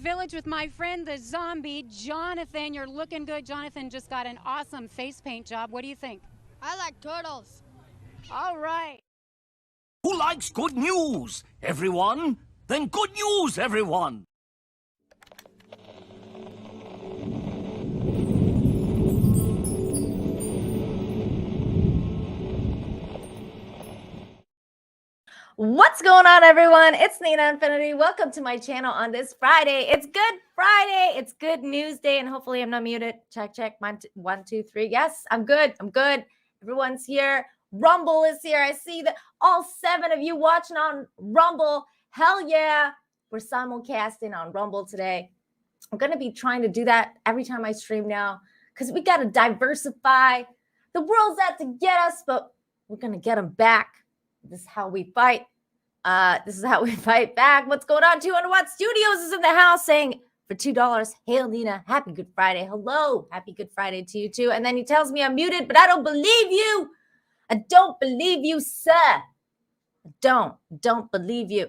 Village with my friend, the zombie, Jonathan. You're looking good. Jonathan just got an awesome face paint job. What do you think? I like turtles. All right. Who likes good news? Everyone? Then good news, everyone! What's going on, everyone? It's Nina Infinity. Welcome to my channel on this Friday. It's Good Friday. It's Good News Day, and hopefully I'm not muted. Check, check. One, two, three. Yes, I'm good. I'm good. Everyone's here. Rumble is here. I see that all 7 of you watching on Rumble. Hell yeah. We're simulcasting on Rumble today. I'm going to be trying to do that every time I stream now because we got to diversify. The world's out to get us, but we're going to get them back. This is how we fight. This is how we fight back. What's going on? 200 Watt Studios is in the house saying for $2, hail Nina, happy Good Friday. Hello, happy Good Friday to you too. And then he tells me I'm muted, but I don't believe you. I don't believe you, sir. Don't believe you.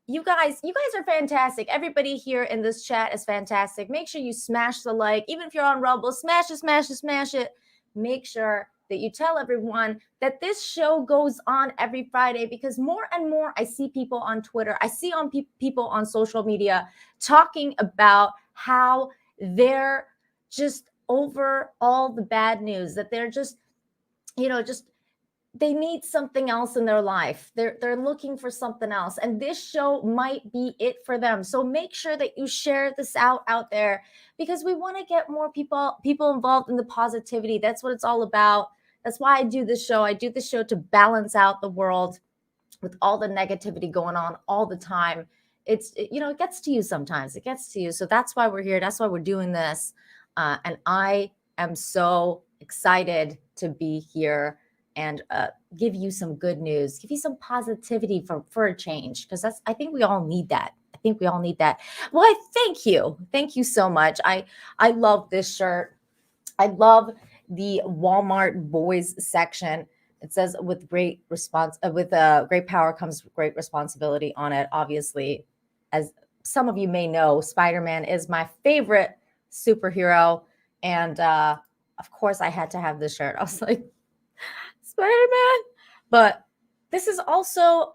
You guys are fantastic. Everybody here in this chat is fantastic. Make sure you smash the like. Even if you're on Rumble, smash it. Make sure that you tell everyone that this show goes on every Friday, because more and more I see people on Twitter, I see on people on social media talking about how they're just over all the bad news, that they're just, they need something else in their life. They're looking for something else, and this show might be it for them. So make sure that you share this out there, because we want to get more people involved in the positivity. That's what it's all about. That's why I do this show. I do this show to balance out the world with all the negativity going on all the time. It gets to you sometimes. It gets to you. So that's why we're here. That's why we're doing this. And I am so excited to be here and give you some good news, give you some positivity for a change, because I think we all need that. Well, thank you so much. I love this shirt. I love the Walmart boys section. It says with great power comes great responsibility on it. Obviously, as some of you may know, Spider-Man is my favorite superhero, and of course I had to have this shirt. I was like, Spider-Man. But this is also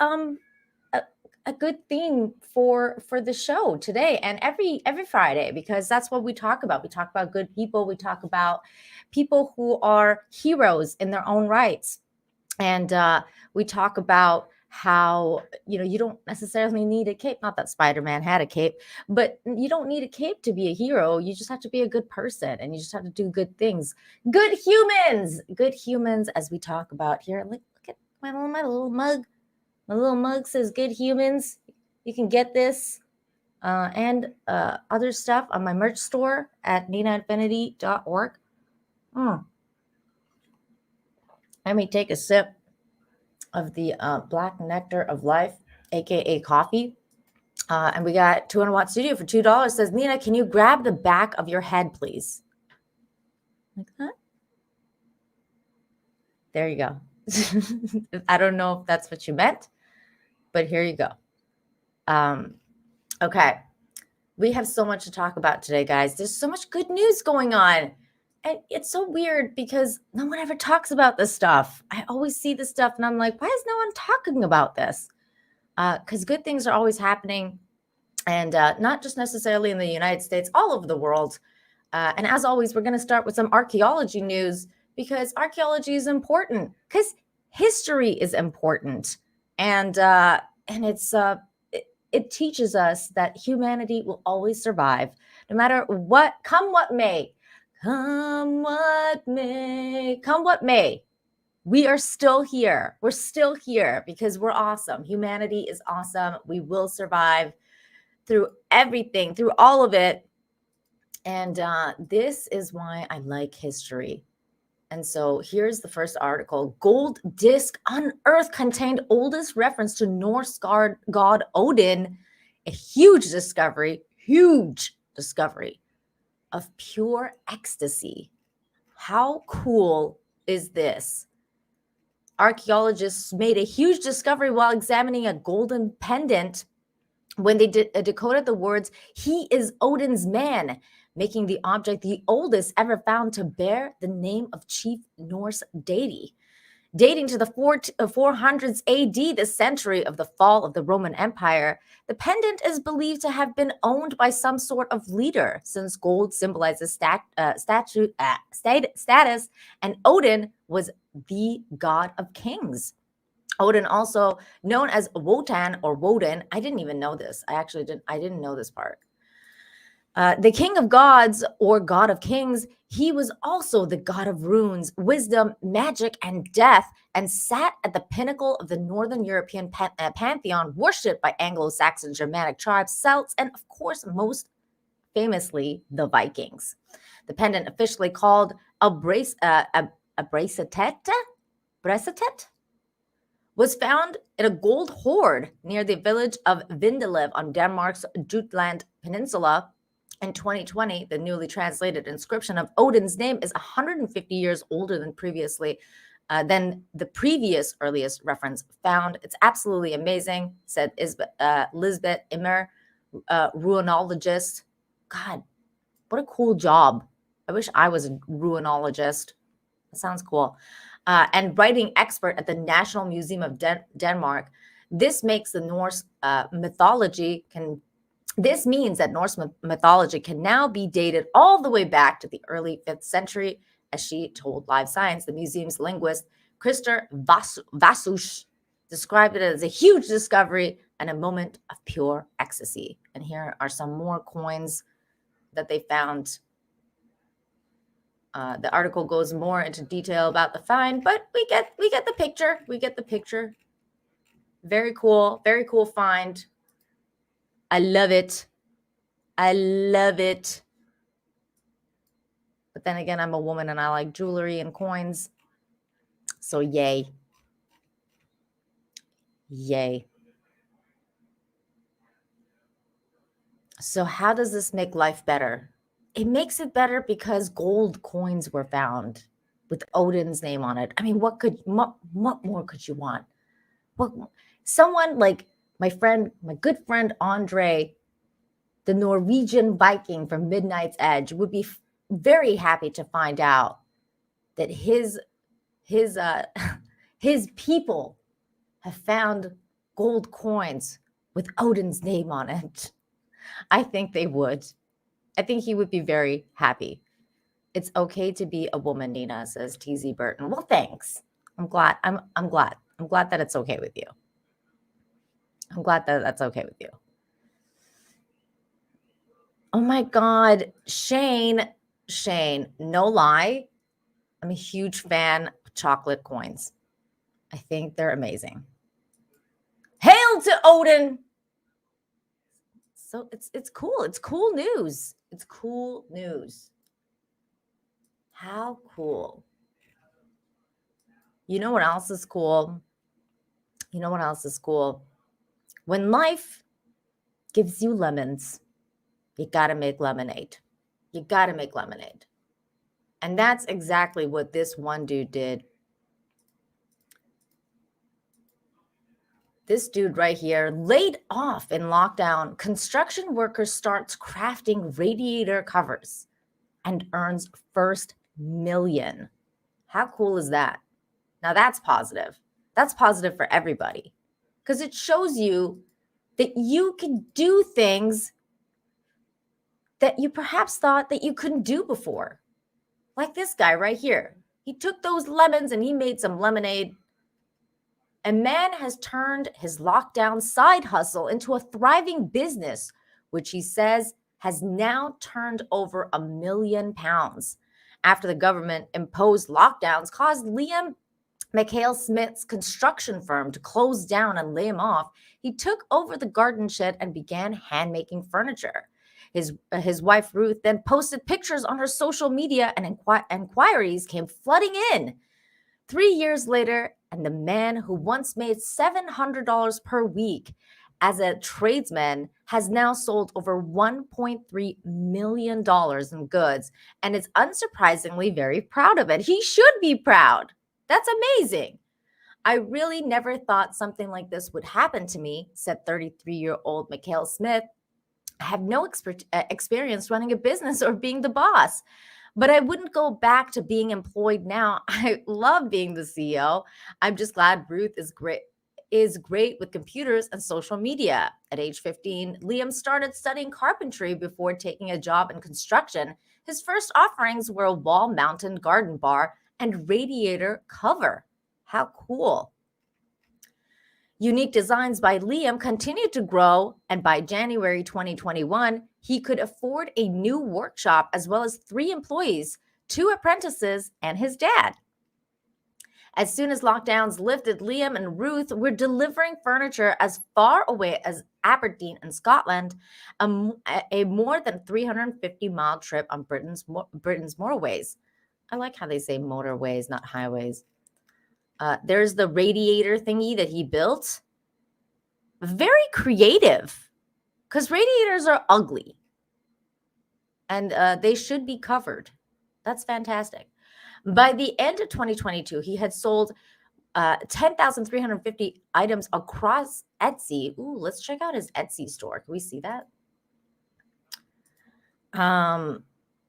a good theme for the show today and every Friday, because that's what we talk about. We talk about good people. We talk about people who are heroes in their own rights. And we talk about how, you don't necessarily need a cape. Not that Spider-Man had a cape, but you don't need a cape to be a hero. You just have to be a good person, and you just have to do good things. Good humans, as we talk about here. Look at my little mug. My little mug says good humans. You can get this and other stuff on my merch store at ninainfinity.org. Let me take a sip of the Black Nectar of Life, aka coffee. And we got 200 Watt Studio for $2. Says, Nina, can you grab the back of your head, please? Like that. There you go. I don't know if that's what you meant, but here you go. Okay. We have so much to talk about today, guys. There's so much good news going on. And it's so weird because no one ever talks about this stuff. I always see this stuff and I'm like, why is no one talking about this? Because good things are always happening. And not just necessarily in the United States, all over the world. And as always, we're going to start with some archaeology news, because archaeology is important, because history is important. And it teaches us that humanity will always survive, no matter what, come what may. Come what may. We are still here. We're still here because we're awesome. Humanity is awesome. We will survive through everything, through all of it. And this is why I like history. And so here's the first article. Gold disc unearthed contained oldest reference to Norse god Odin. A huge discovery of pure ecstasy. How cool is this? Archaeologists made a huge discovery while examining a golden pendant when they decoded the words, "He is Odin's man," making the object the oldest ever found to bear the name of Chief Norse deity. Dating to the 400s AD, the century of the fall of the Roman Empire, the pendant is believed to have been owned by some sort of leader, since gold symbolizes status, and Odin was the god of kings. Odin, also known as Wotan or Woden, I didn't even know this. I didn't know this part. The king of gods or god of kings, he was also the god of runes, wisdom, magic, and death, and sat at the pinnacle of the Northern European pantheon, worshipped by Anglo-Saxon Germanic tribes, Celts, and of course, most famously, the Vikings. The pendant, officially called a bracelet, was found in a gold hoard near the village of Vindelev on Denmark's Jutland Peninsula. In 2020, the newly translated inscription of Odin's name is 150 years older than the previous earliest reference found. It's absolutely amazing, said Lisbeth Immer, ruinologist. God, what a cool job. I wish I was a ruinologist. That sounds cool. And writing expert at the National Museum of Denmark. This makes the Norse mythology This means that Norse mythology can now be dated all the way back to the early 5th century, as she told Live Science. The museum's linguist, Christer Vasush, described it as a huge discovery and a moment of pure ecstasy. And here are some more coins that they found. The article goes more into detail about the find, but we get the picture. We get the picture. Very cool find. I love it. I love it. But then again, I'm a woman and I like jewelry and coins. So yay. Yay. So how does this make life better? It makes it better because gold coins were found with Odin's name on it. I mean, what more could you want? Someone like my good friend Andre, the Norwegian Viking from Midnight's Edge, would be very happy to find out that his people have found gold coins with Odin's name on it. I think they would. I think he would be very happy. It's okay to be a woman, Nina, says TZ Burton. Well, thanks. I'm glad. I'm glad that it's okay with you. I'm glad that that's okay with you. Oh my God, Shane, no lie. I'm a huge fan of chocolate coins. I think they're amazing. Hail to Odin. So it's cool. It's cool news. It's cool news. How cool. You know what else is cool? When life gives you lemons, you got to make lemonade. And that's exactly what this one dude did. This dude right here, laid off in lockdown, construction worker starts crafting radiator covers and earns first million. How cool is that? Now that's positive. That's positive for everybody because it shows you that you can do things that you perhaps thought that you couldn't do before. Like this guy right here. He took those lemons and he made some lemonade. A man has turned his lockdown side hustle into a thriving business, which he says has now turned over £1 million. After the government imposed lockdowns caused Liam McHale Smith's construction firm to close down and lay him off, he took over the garden shed and began hand-making furniture. His wife, Ruth, then posted pictures on her social media and inquiries came flooding in. 3 years later, and the man who once made $700 per week as a tradesman has now sold over $1.3 million in goods and is unsurprisingly very proud of it. He should be proud. That's amazing. I really never thought something like this would happen to me, said 33-year-old Mikhail Smith. I have no experience running a business or being the boss, but I wouldn't go back to being employed now. I love being the CEO. I'm just glad Ruth is great with computers and social media. At age 15, Liam started studying carpentry before taking a job in construction. His first offerings were a wall-mounted garden bar and radiator cover. How cool. Unique designs by Liam continued to grow, and by January 2021, he could afford a new workshop as well as 3 employees, 2 apprentices, and his dad. As soon as lockdowns lifted, Liam and Ruth were delivering furniture as far away as Aberdeen in Scotland, a more than 350-mile trip on Britain's motorways. I like how they say motorways, not highways. There's the radiator thingy that he built. Very creative, because radiators are ugly and they should be covered. That's fantastic. By the end of 2022, he had sold 10,350 items across Etsy. Ooh, let's check out his Etsy store. Can we see that?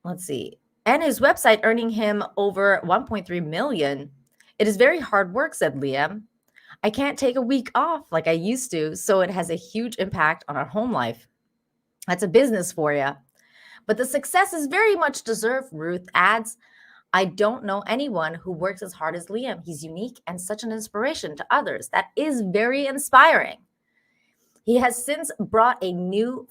Let's see. And his website, earning him over 1.3 million. It is very hard work, said Liam. I can't take a week off like I used to, so it has a huge impact on our home life. That's a business for you. But the success is very much deserved, Ruth adds. I don't know anyone who works as hard as Liam. He's unique and such an inspiration to others. That is very inspiring. He has since bought a new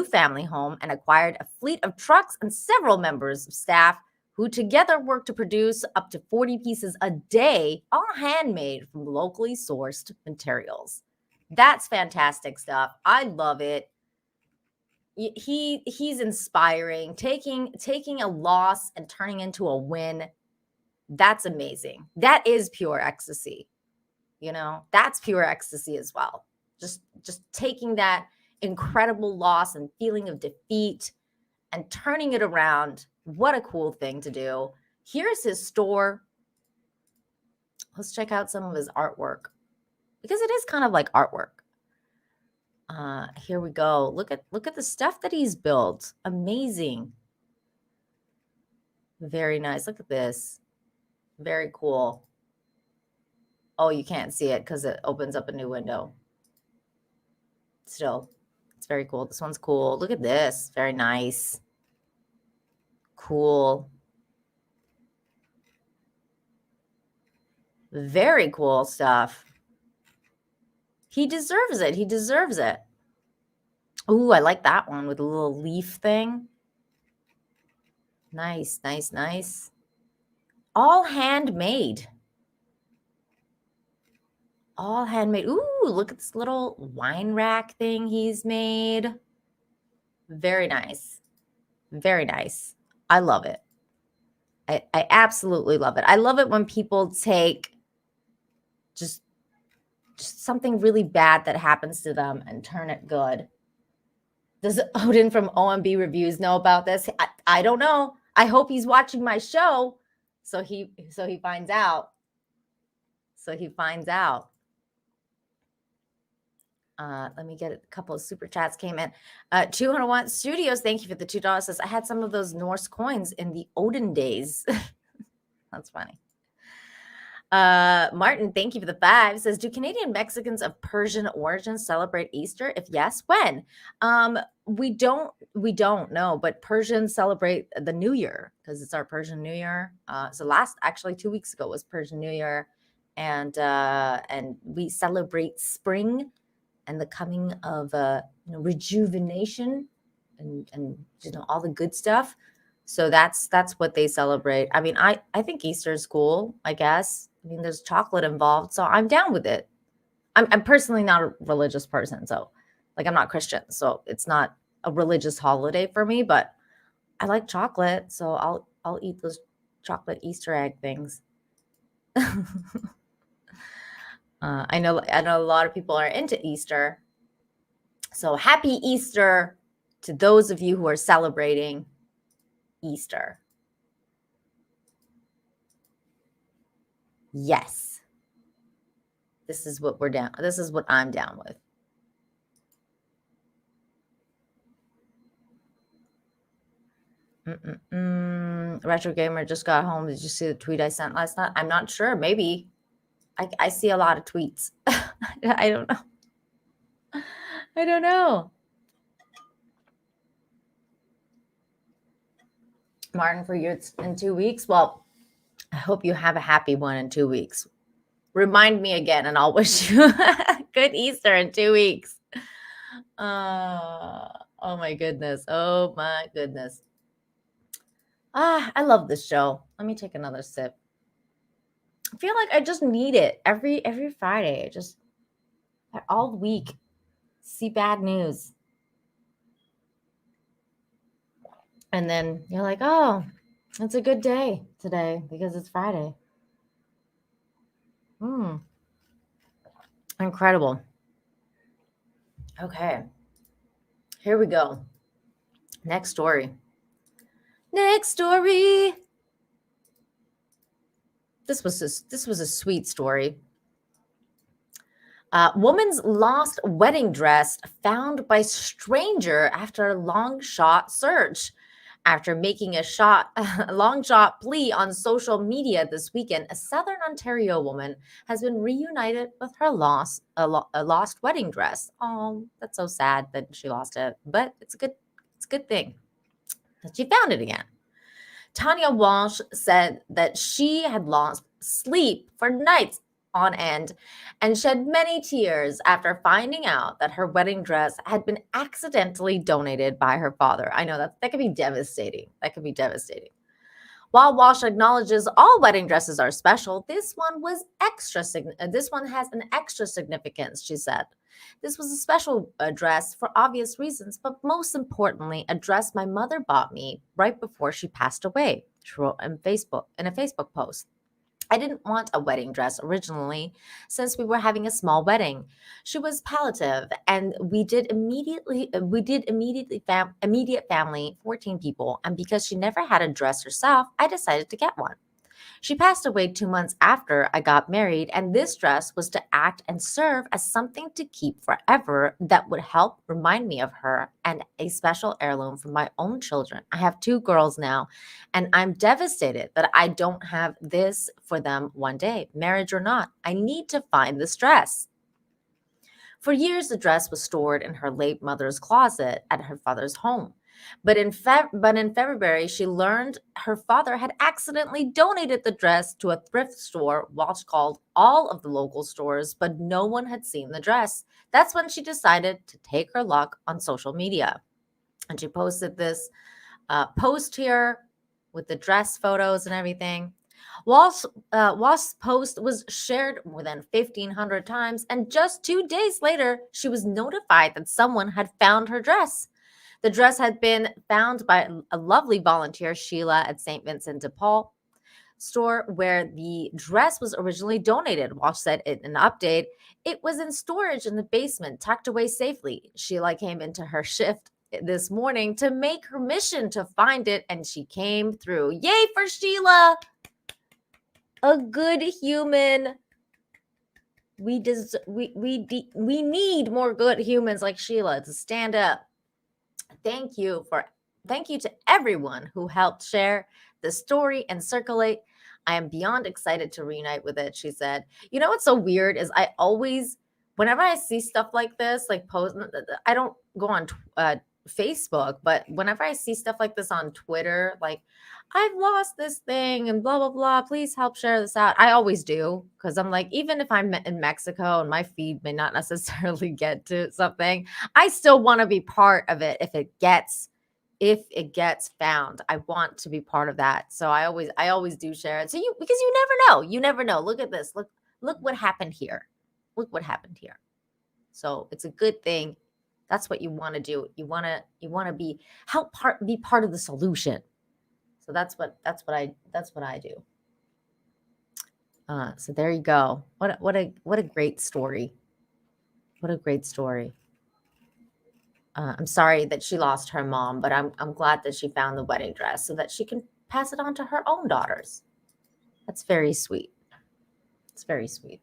family home and acquired a fleet of trucks and several members of staff who together work to produce up to 40 pieces a day, all handmade from locally sourced materials. That's fantastic stuff. I love it. He's inspiring, taking a loss and turning into a win. That's amazing. That is pure ecstasy. That's pure ecstasy as well. Just taking that incredible loss and feeling of defeat and turning it around. What a cool thing to do. Here's his store. Let's check out some of his artwork, because it is kind of like artwork. Here we go. Look at the stuff that he's built. Amazing. Very nice. Look at this. Very cool. Oh, you can't see it because it opens up a new window. Still, it's very cool. This one's cool. Look at this. Very nice. Cool. Very cool stuff. He deserves it. He deserves it. Ooh, I like that one with a little leaf thing. Nice, nice, nice. All handmade. All handmade. Ooh, look at this little wine rack thing he's made. Very nice. Very nice. I love it. I absolutely love it. I love it when people take just something really bad that happens to them and turn it good. Does Odin from OMB Reviews know about this? I don't know. I hope he's watching my show, so he finds out. So he finds out. Let me get a couple of super chats came in. 201 Studios, thank you for the $2. Says, I had some of those Norse coins in the Odin days. That's funny. Martin, thank you for the 5. Says, do Canadian Mexicans of Persian origin celebrate Easter? If yes, when? We don't know, but Persians celebrate the New Year because it's our Persian New Year. So actually 2 weeks ago was Persian New Year, and we celebrate spring and the coming of rejuvenation and all the good stuff. So that's what they celebrate. I mean, I think Easter is cool, I guess. I mean, there's chocolate involved, so I'm down with it. I'm personally not a religious person, so I'm not Christian, so it's not a religious holiday for me, but I like chocolate, so I'll eat those chocolate Easter egg things. I know a lot of people are into Easter. So happy Easter to those of you who are celebrating Easter. Yes. This is what we're down. This is what I'm down with. Retro Gamer just got home. Did you see the tweet I sent last night? I'm not sure. Maybe. I see a lot of tweets. I don't know. I don't know. Martin, for you, it's in 2 weeks. Well, I hope you have a happy one in 2 weeks. Remind me again, and I'll wish you good Easter in 2 weeks. Oh my goodness. Oh my goodness. I love this show. Let me take another sip. I feel like I just need it every Friday. All week see bad news. And then you're like, oh, it's a good day today because it's Friday. Incredible. Okay. Here we go. Next story. This was a sweet story. Woman's lost wedding dress found by stranger after a long shot search. After making a long shot plea on social media this weekend, a Southern Ontario woman has been reunited with her lost wedding dress. Oh, that's so sad that she lost it, but it's a good thing that she found it again. Tanya Walsh said that she had lost sleep for nights on end and shed many tears after finding out that her wedding dress had been accidentally donated by her father. I know that could be devastating. That could be devastating. While Walsh acknowledges all wedding dresses are special, this one has an extra significance, she said. This was a special dress for obvious reasons, but most importantly, a dress my mother bought me right before she passed away, she wrote in a Facebook post. I didn't want a wedding dress originally since we were having a small wedding. She was palliative and we did immediate family, 14 people, and because she never had a dress herself, I decided to get one. She passed away 2 months after I got married, and this dress was to act and serve as something to keep forever that would help remind me of her, and a special heirloom for my own children. I have 2 girls now, and I'm devastated that I don't have this for them one day, marriage or not. I need to find this dress. For years, the dress was stored in her late mother's closet at her father's home. But in February, she learned her father had accidentally donated the dress to a thrift store. Walsh called all of the local stores, but no one had seen the dress. That's when she decided to take her luck on social media. And she posted this post here with the dress photos and everything. Walsh's post was shared more than 1,500 times, and just 2 days later, she was notified that someone had found her dress. The dress had been found by a lovely volunteer, Sheila, at St. Vincent de Paul store where the dress was originally donated. Walsh said in an update, it was in storage in the basement, tucked away safely. Sheila came into her shift this morning to make her mission to find it, and she came through. Yay for Sheila! A good human. We need more good humans like Sheila to stand up. Thank you to everyone who helped share the story and circulate. I am beyond excited to reunite with it, she said. You know what's so weird is whenever I see stuff like this, like post, I don't go on Facebook, but whenever I see stuff like this on Twitter, like I've lost this thing and blah, blah, blah, please help share this out. I always do, because I'm like, even if I'm in Mexico and my feed may not necessarily get to something, I still want to be part of it if it gets found. I want to be part of that. So I always do share it. So because you never know. Look at this. Look what happened here. Look what happened here. So it's a good thing. That's what you want to do. You want to be part of the solution. So that's what I do. So there you go. What a great story. What a great story. I'm sorry that she lost her mom, but I'm glad that she found the wedding dress so that she can pass it on to her own daughters. That's very sweet. It's very sweet.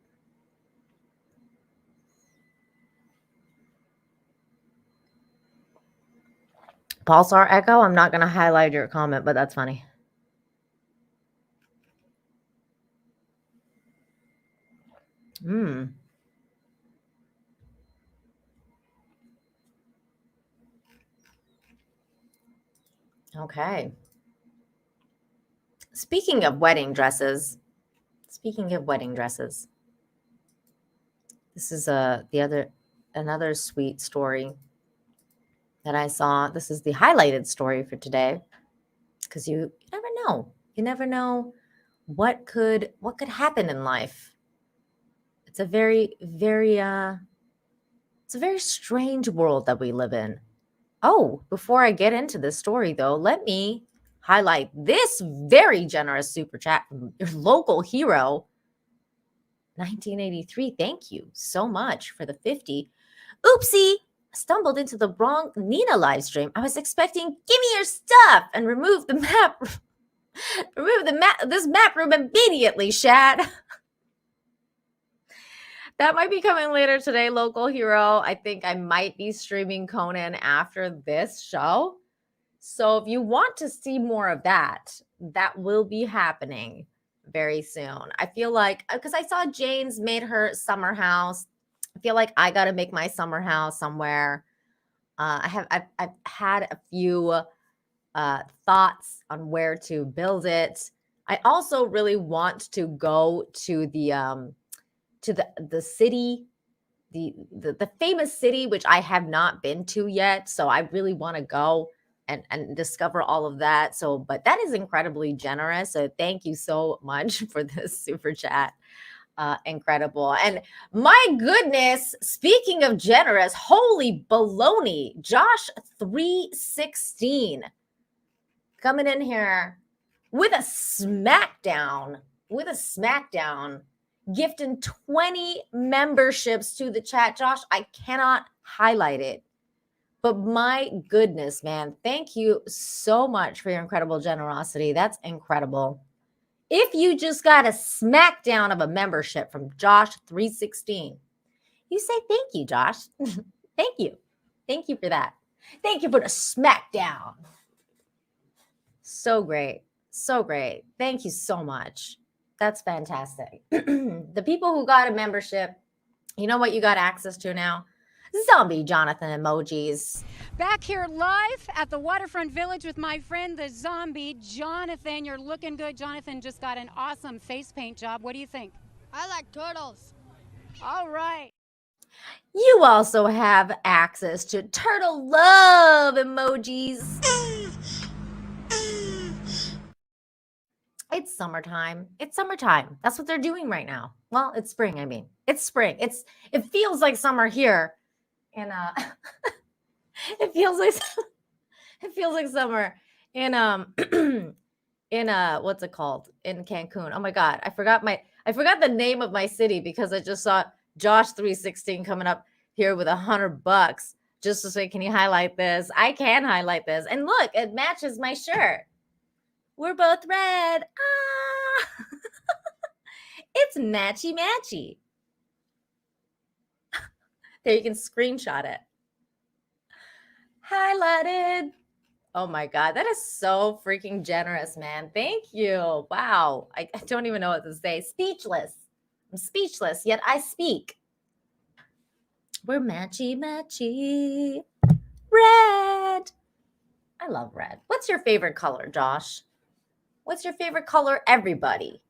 Pulsar Echo, I'm not going to highlight your comment, but that's funny. Okay. Speaking of wedding dresses, this is another sweet story that I saw. This is the highlighted story for today, because you never know. You never know what could happen in life. It's a very strange world that we live in. Oh, before I get into this story though, let me highlight this very generous super chat from your local hero, 1983. Thank you so much for the 50. Oopsie, stumbled into the wrong Nina live stream. I was expecting, give me your stuff and remove the map. This map room immediately, Shad. That might be coming later today, local hero. I think I might be streaming Conan after this show. So if you want to see more of that, that will be happening very soon. I feel like, because I saw Jane's made her summer house. I feel like I got to make my summer house somewhere. I've had a few thoughts on where to build it. I also really want to go to the city, the famous city, which I have not been to yet. So I really want to go and discover all of that. So, but that is incredibly generous. So thank you so much for this super chat. Incredible. And my goodness, speaking of generous, holy baloney, Josh 316 coming in here with a smackdown, gifting 20 memberships to the chat. Josh, I cannot highlight it, but my goodness, man, thank you so much for your incredible generosity. That's incredible. If you just got a smackdown of a membership from Josh 316, you say thank you, Josh. Thank you. Thank you for that. Thank you for the smackdown. So great. So great. Thank you so much. That's fantastic. The people who got a membership, you know what you got access to now? Zombie Jonathan emojis. Back here live at the Waterfront Village with my friend, the zombie Jonathan. You're looking good. Jonathan just got an awesome face paint job. What do you think? I like turtles. All right. You also have access to turtle love emojis. It's summertime. It's summertime. That's what they're doing right now. Well, it's spring. I mean, it's spring. It feels like summer here, and it feels like summer in in what's it called, in Cancun. Oh my God, I forgot the name of my city because I just saw Josh 316 coming up here with $100 just to say, can you highlight this? I can highlight this, and look, it matches my shirt. We're both red. Ah, it's matchy. There, you can screenshot it. Highlighted. Oh my God, that is so freaking generous, man. Thank you. Wow. I don't even know what to say. Speechless. I'm speechless, yet I speak. We're matchy. Red. I love red. What's your favorite color, Josh? What's your favorite color, everybody?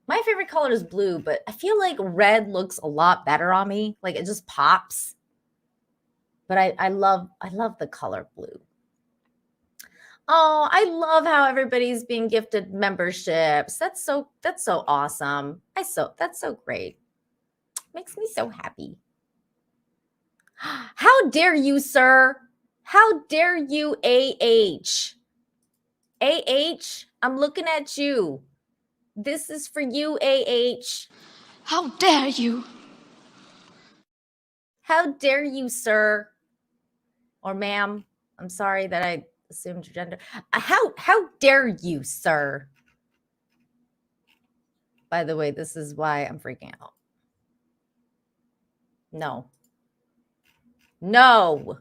My favorite color is blue, but I feel like red looks a lot better on me. Like it just pops. But I love the color blue. Oh, I love how everybody's being gifted memberships. That's so awesome. That's so great. Makes me so happy. How dare you, sir? How dare you, AH? AH, I'm looking at you. This is for you, AH. How dare you? How dare you, sir? Or ma'am. I'm sorry that I assumed your gender. How dare you, sir? By the way, this is why I'm freaking out. No. No.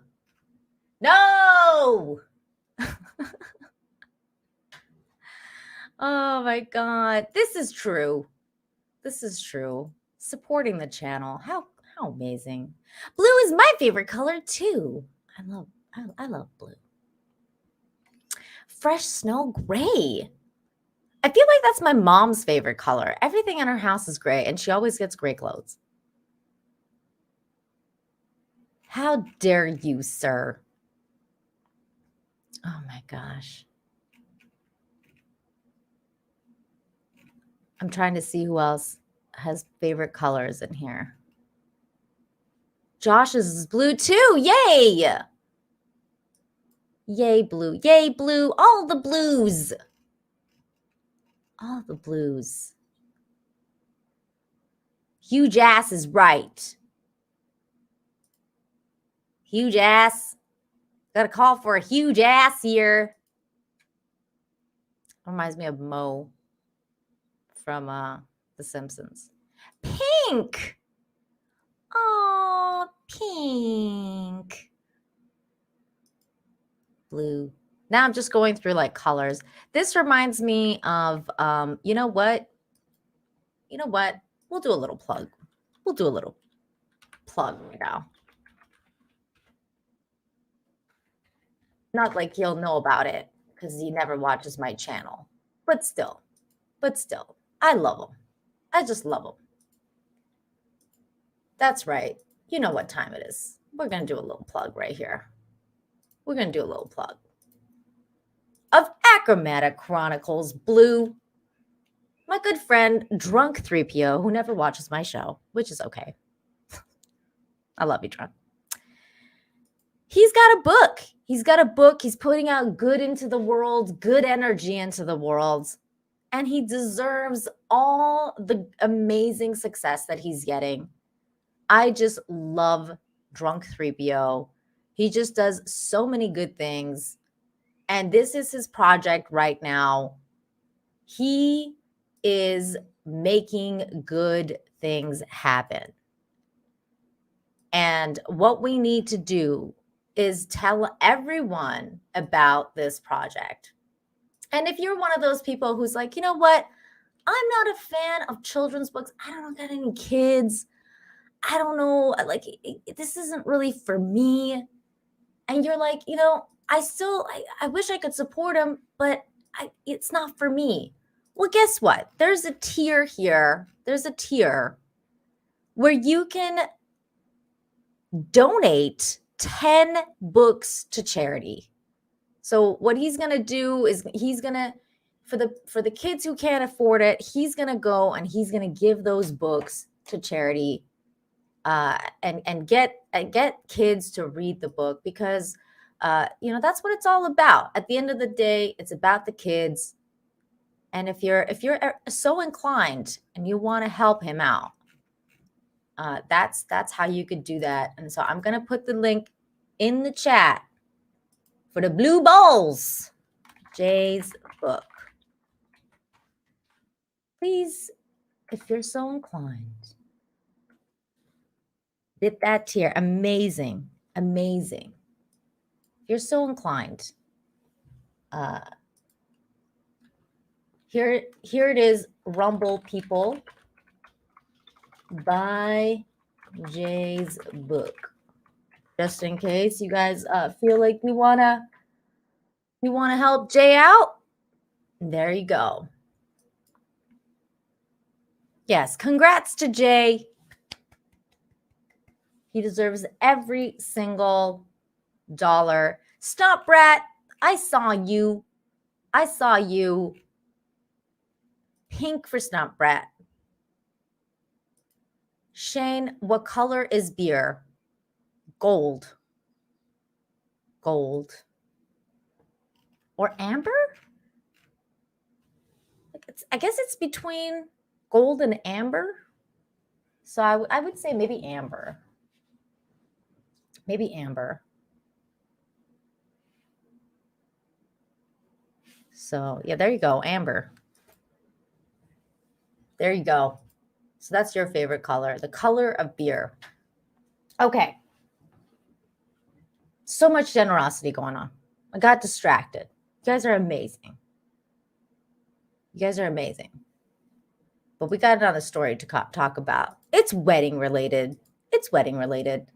No. Oh my God. This is true. This is true. Supporting the channel. How amazing. Blue is my favorite color too. I love blue. Fresh snow gray. I feel like that's my mom's favorite color. Everything in her house is gray, and she always gets gray clothes. How dare you, sir? Oh my gosh. I'm trying to see who else has favorite colors in here. Josh's is blue too. Yay! Yay, blue. Yay, blue. All the blues. All the blues. Huge ass is right. Huge ass. Got a call for a huge ass here. Reminds me of Mo from The Simpsons. Pink. Oh, pink. Blue. Now I'm just going through like colors. This reminds me of, you know what? You know what? We'll do a little plug. We'll do a little plug right now. Not like he'll know about it because he never watches my channel. But still, I love him. I just love him. That's right. You know what time it is. We're going to do a little plug right here. We're going to do a little plug of Achromatic Chronicles Blue. My good friend, Drunk 3PO, who never watches my show, which is okay. I love you, Drunk. He's got a book. He's got a book. He's putting out good into the world, good energy into the world. And he deserves all the amazing success that he's getting. I just love Drunk 3PO. He just does so many good things. And this is his project right now. He is making good things happen. And what we need to do is tell everyone about this project. And if you're one of those people who's like, you know what? I'm not a fan of children's books. I don't got any kids. I don't know. Like, this isn't really for me. And you're like, you know, I wish I could support him, but it's not for me. Well, guess what? There's a tier here. There's a tier where you can donate 10 books to charity. So what he's going to do is he's going to, for the kids who can't afford it, he's going to go and he's going to give those books to charity and get kids to read the book because, you know, that's what it's all about. At the end of the day, it's about the kids. And if you're so inclined and you want to help him out, that's how you could do that. And so I'm going to put the link in the chat for the Blue Bowls, Jay's book. Please, if you're so inclined, hit that tier. Amazing. If you're so inclined, here it is. Rumble people, buy Jay's book. Just in case you guys feel like you wanna help Jay out, there you go. Yes, congrats to Jay. He deserves every single dollar. Stop, Brat. I saw you. Pink for Stump Brat. Shane, what color is beer? Gold. Or amber? I guess it's between gold and amber. So I would say maybe amber. So yeah, there you go, amber. There you go. So that's your favorite color, the color of beer. Okay. So much generosity going on. I got distracted. You guys are amazing. You guys are amazing. But we got another story to talk about. It's wedding related. It's wedding related.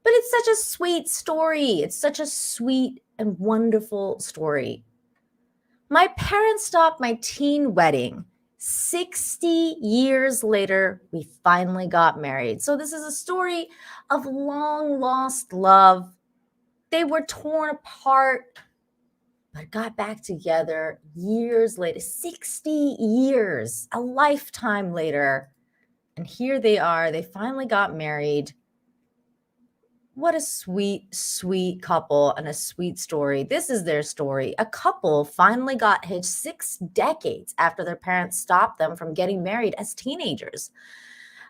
But it's such a sweet story. It's such a sweet and wonderful story. My parents stopped my teen wedding. 60 years later, we finally got married. So this is a story of long lost love. They were torn apart, but got back together years later, 60 years, a lifetime later. And here they are. They finally got married. What a sweet, sweet couple and a sweet story. This is their story. A couple finally got hitched 6 decades after their parents stopped them from getting married as teenagers.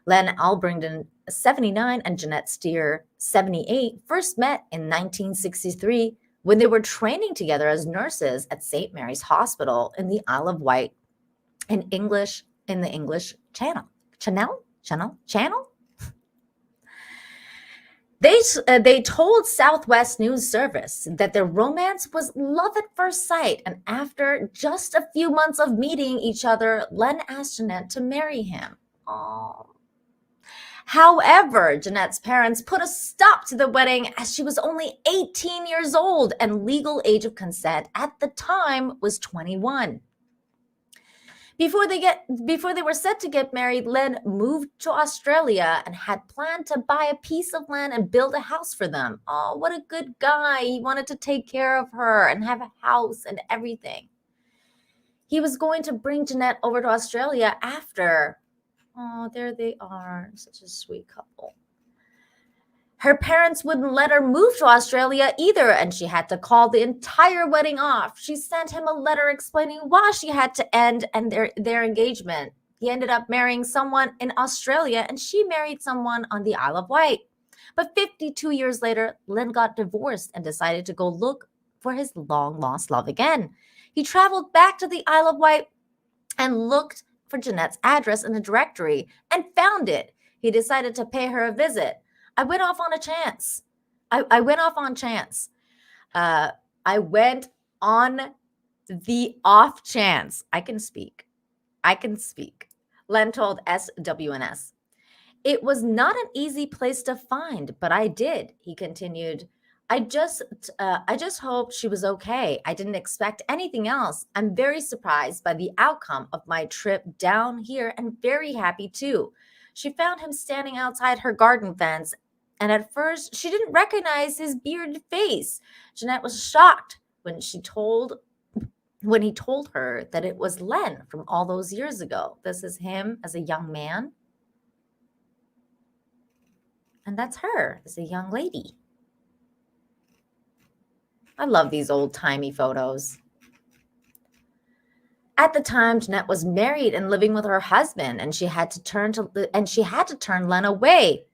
Len Albrington, 79, and Jeanette Steer, 78, first met in 1963 when they were training together as nurses at St. Mary's Hospital in the Isle of Wight in the English Channel. They told Southwest News Service that their romance was love at first sight, and after just a few months of meeting each other, Len asked Jeanette to marry him. Aww. However, Jeanette's parents put a stop to the wedding as she was only 18 years old and legal age of consent at the time was 21. Before they were set to get married, Len moved to Australia and had planned to buy a piece of land and build a house for them. Oh, what a good guy. He wanted to take care of her and have a house and everything. He was going to bring Jeanette over to Australia after. Oh, there they are. Such a sweet couple. Her parents wouldn't let her move to Australia either, and she had to call the entire wedding off. She sent him a letter explaining why she had to end their engagement. He ended up marrying someone in Australia, and she married someone on the Isle of Wight. But 52 years later, Len got divorced and decided to go look for his long-lost love again. He traveled back to the Isle of Wight and looked for Jeanette's address in the directory and found it. He decided to pay her a visit. I went off on a chance. I went off on chance. I went on the off chance. I can speak. Len told SWNS. It was not an easy place to find, but I did, he continued. I just hoped she was okay. I didn't expect anything else. I'm very surprised by the outcome of my trip down here and very happy too. She found him standing outside her garden fence, and at first she didn't recognize his bearded face. Jeanette was shocked when he told her that it was Len from all those years ago. This is him as a young man, and that's her as a young lady. I love these old-timey photos. At the time, Jeanette was married and living with her husband, and she had to turn Len away.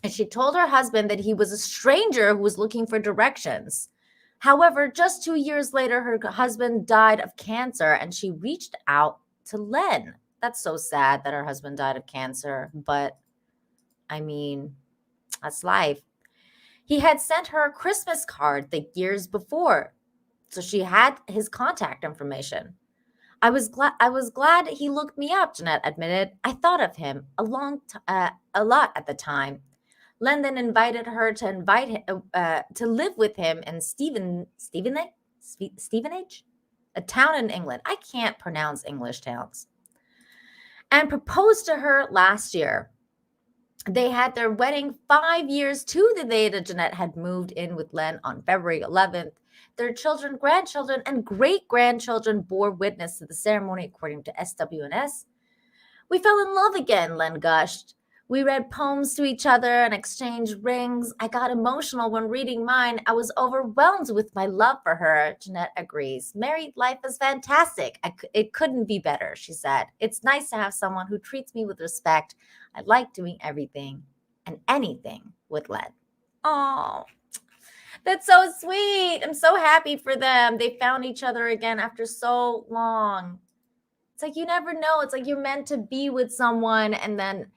And she told her husband that he was a stranger who was looking for directions. However, just 2 years later, her husband died of cancer, and she reached out to Len. That's so sad that her husband died of cancer, but I mean, that's life. He had sent her a Christmas card the years before, so she had his contact information. I was glad he looked me up, Jeanette admitted. I thought of him a lot at the time. Len then invited her to live with him in Stevenage, a town in England. I can't pronounce English towns. And proposed to her last year. They had their wedding 5 years to the day that Jeanette had moved in with Len on February 11th. Their children, grandchildren, and great-grandchildren bore witness to the ceremony, according to SWNS. We fell in love again, Len gushed. We read poems to each other and exchanged rings. I got emotional when reading mine. I was overwhelmed with my love for her, Jeanette agrees. Married life is fantastic. It couldn't be better, she said. It's nice to have someone who treats me with respect. I like doing everything and anything with Len. Oh, that's so sweet. I'm so happy for them. They found each other again after so long. It's like you never know. It's like you're meant to be with someone and then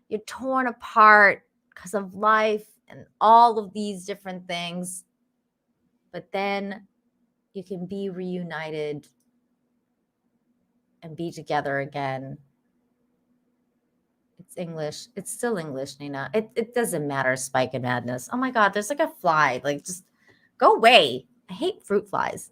you're torn apart because of life and all of these different things. But then you can be reunited and be together again. It's English. It's still English, Nina. It doesn't matter, Spike and Madness. Oh my God, there's like a fly. Like, just go away. I hate fruit flies.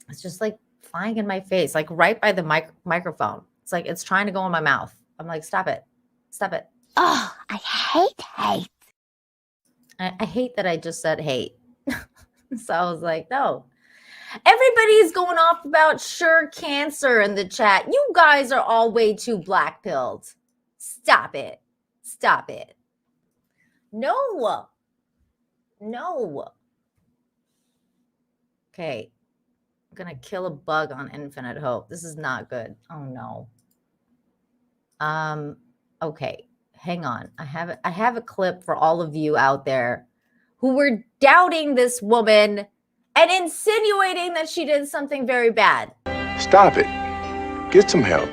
It's just like flying in my face, like right by the microphone. It's like it's trying to go in my mouth. I'm like, stop it. Stop it. Oh, I hate. I hate that I just said hate. So I was like, no. Everybody's going off about sure cancer in the chat. You guys are all way too black-pilled. Stop it. Stop it. No. No. Okay. I'm going to kill a bug on Infinite Hope. This is not good. Oh, no. Okay. Hang on. I have a clip for all of you out there who were doubting this woman and insinuating that she did something very bad. Stop it. Get some help.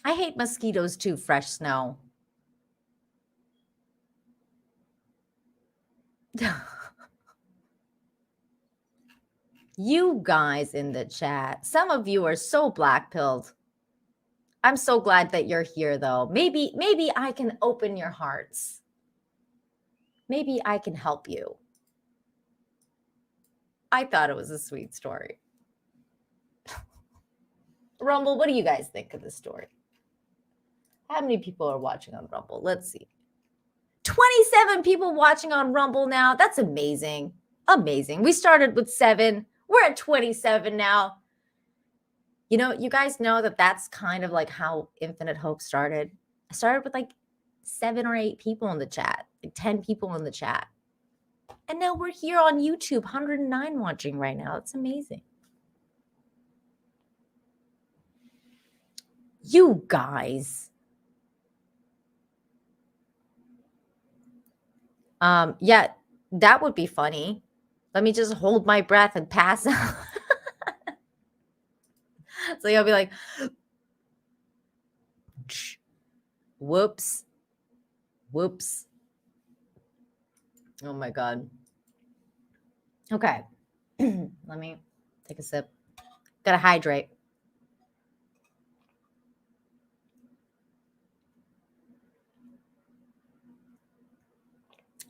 I hate mosquitoes too, Fresh Snow. You guys in the chat, some of you are so black-pilled. I'm so glad that you're here, though. Maybe I can open your hearts. Maybe I can help you. I thought it was a sweet story. Rumble, what do you guys think of this story? How many people are watching on Rumble? Let's see. 27 people watching on Rumble now. That's amazing. Amazing. We started with 7. We're at 27 now. You know, you guys know that that's kind of like how Infinite Hope started. I started with like 7 or 8 people in the chat, like 10 people in the chat. And now we're here on YouTube, 109 watching right now. It's amazing. You guys. Yeah, that would be funny. Let me just hold my breath and pass out. So you'll be like, whoops. Whoops. Oh my God. Okay. Let me take a sip. Gotta hydrate.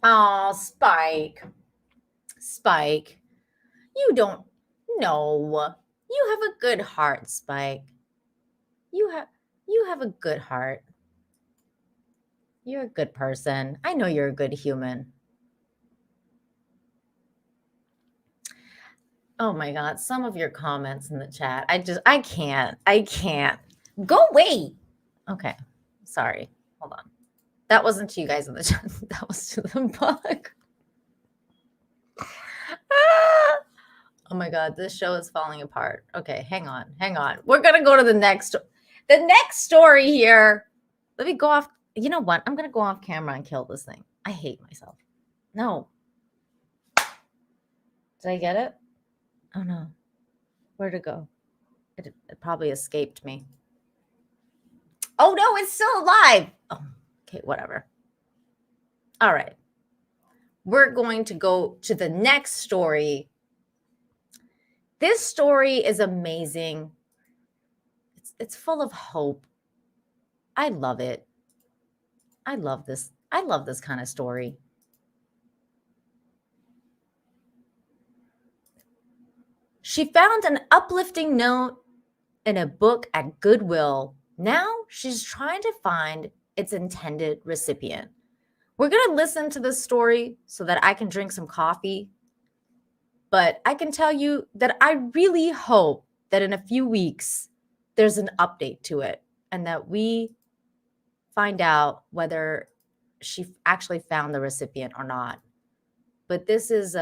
Oh, Spike. Spike. You don't know. You have a good heart, Spike. You have a good heart. You're a good person. I know you're a good human. Oh my God, some of your comments in the chat. I can't. Go away. Okay. Sorry. Hold on. That wasn't to you guys in the chat. That was to the bug. Oh my God, this show is falling apart. Okay, hang on. We're going to go to the next story here. Let me go off. You know what? I'm going to go off camera and kill this thing. I hate myself. No. Did I get it? Oh no. Where'd it go? It probably escaped me. Oh no, it's still alive. Oh, okay, whatever. All right. We're going to go to the next story. This story is amazing. It's full of hope. I love it. I love this kind of story. She found an uplifting note in a book at Goodwill. Now she's trying to find its intended recipient. We're going to listen to this story so that I can drink some coffee. But I can tell you that I really hope that in a few weeks, there's an update to it and that we find out whether she actually found the recipient or not. But this is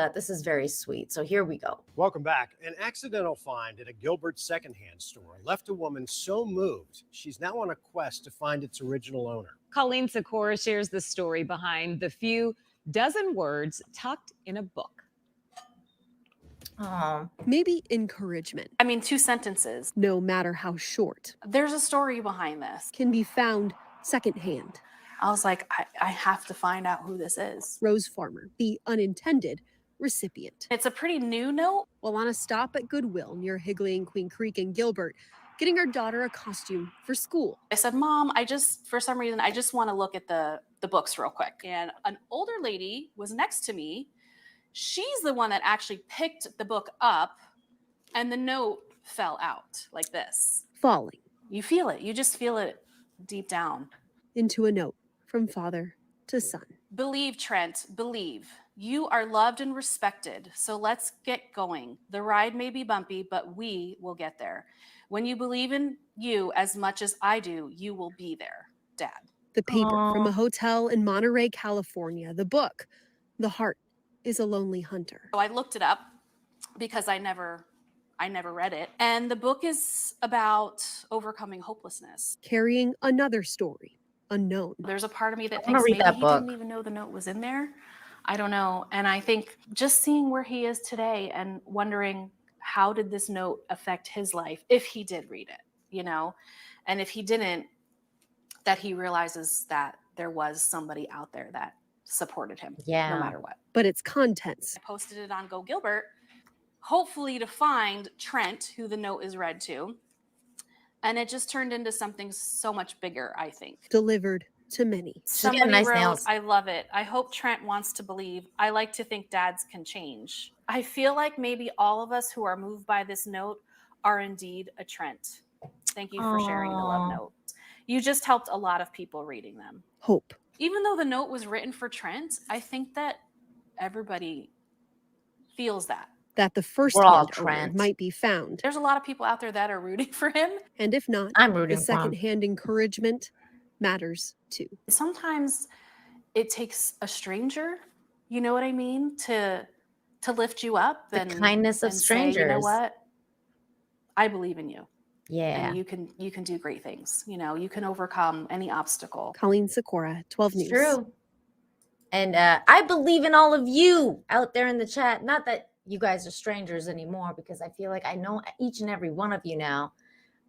very sweet. So here we go. Welcome back. An accidental find at a Gilbert secondhand store left a woman so moved, she's now on a quest to find its original owner. Colleen Sikora shares the story behind the few Dozen words tucked in a book. Oh, Maybe encouragement, I mean, 2 sentences. no matter how short, There's a story behind this. can be found secondhand. I was like, I have to find out who this is. Rose Farmer, the unintended recipient. It's a pretty new note. While on a stop at Goodwill near Higley and Queen Creek in Gilbert, getting her daughter a costume for school. I said, Mom, for some reason, I just want to look at the books real quick. And an older lady was next to me. She's the one that actually picked the book up, and the note fell out like this. Falling You feel it. You just feel it deep down. into a note from father to son. Believe, Trent, believe. You are loved and respected, so let's get going. The ride may be bumpy, but we will get there. When you believe in you as much as I do, you will be there, Dad. The paper from Aw. a hotel in Monterey, California. The book, The Heart is a Lonely Hunter. So I looked it up because I never read it. And the book is about overcoming hopelessness. Carrying another story, unknown. There's a part of me that I wanna thinks read maybe that he book. didn't even know the note was in there. I don't know. And I think just seeing where he is today and wondering how did this note affect his life if he did read it, you know? And if he didn't, that he realizes that there was somebody out there that supported him Yeah. no matter what. But its contents, I posted it on Go Gilbert, hopefully to find Trent, who the note is read to. And it just turned into something so much bigger, I think. delivered to many. She's got Somebody nice wrote, nails. I love it. I hope Trent wants to believe. I like to think dads can change. I feel like maybe all of us who are moved by this note are indeed a Trent. Thank you for sharing the love Aw. note. You just helped a lot of people reading them. Hope. Even though the note was written for Trent, I think that everybody feels that. That the first We're all hand owner Trent. might be found. There's a lot of people out there that are rooting for him. And if not, I'm the rooting for him. secondhand encouragement matters too. Sometimes it takes a stranger, you know what I mean, to lift you up. The And, kindness of and say, you know strangers. what? I believe in you. Yeah. And you can do great things. You know, you can overcome any obstacle. Colleen Sikora, 12 News. True. And I believe in all of you out there in the chat. Not that you guys are strangers anymore, because I feel like I know each and every one of you now.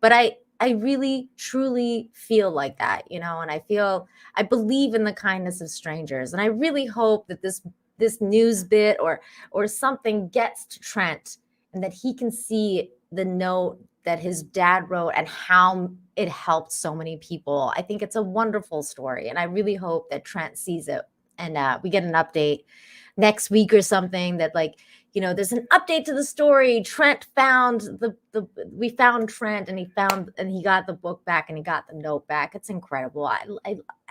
But I really, truly feel like that, you know, and I believe in the kindness of strangers. And I really hope that this news bit or something gets to Trent and that he can see the note that his dad wrote and how it helped so many people. I think it's a wonderful story. And I really hope that Trent sees it and we get an update next week or something that, like, you know, there's an update to the story. Trent found we found Trent and he got the book back and he got the note back. It's incredible. I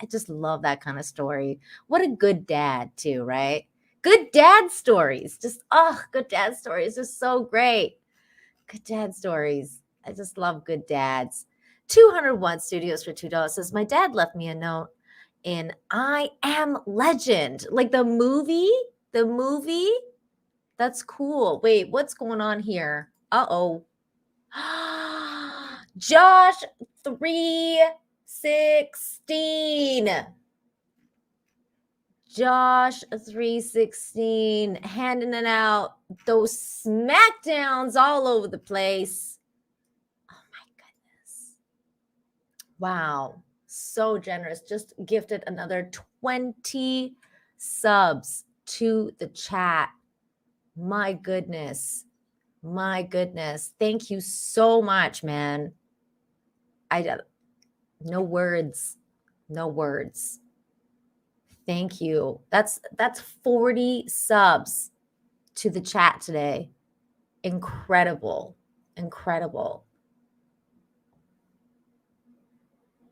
just love that kind of story. What a good dad too, right? Good dad stories. Just, good dad stories are so great. Good dad stories. I just love good dads. 201 Studios for $2 says, my dad left me a note in I Am Legend. Like the movie? The movie? That's cool. Wait, what's going on here? Uh-oh. Josh 316. Josh 316 handing it out. Those smackdowns all over the place. Oh my goodness. Wow. So generous. Just gifted another 20 subs to the chat. My goodness. My goodness. Thank you so much, man. No words. No words. Thank you. That's 40 subs to the chat today. Incredible. Incredible.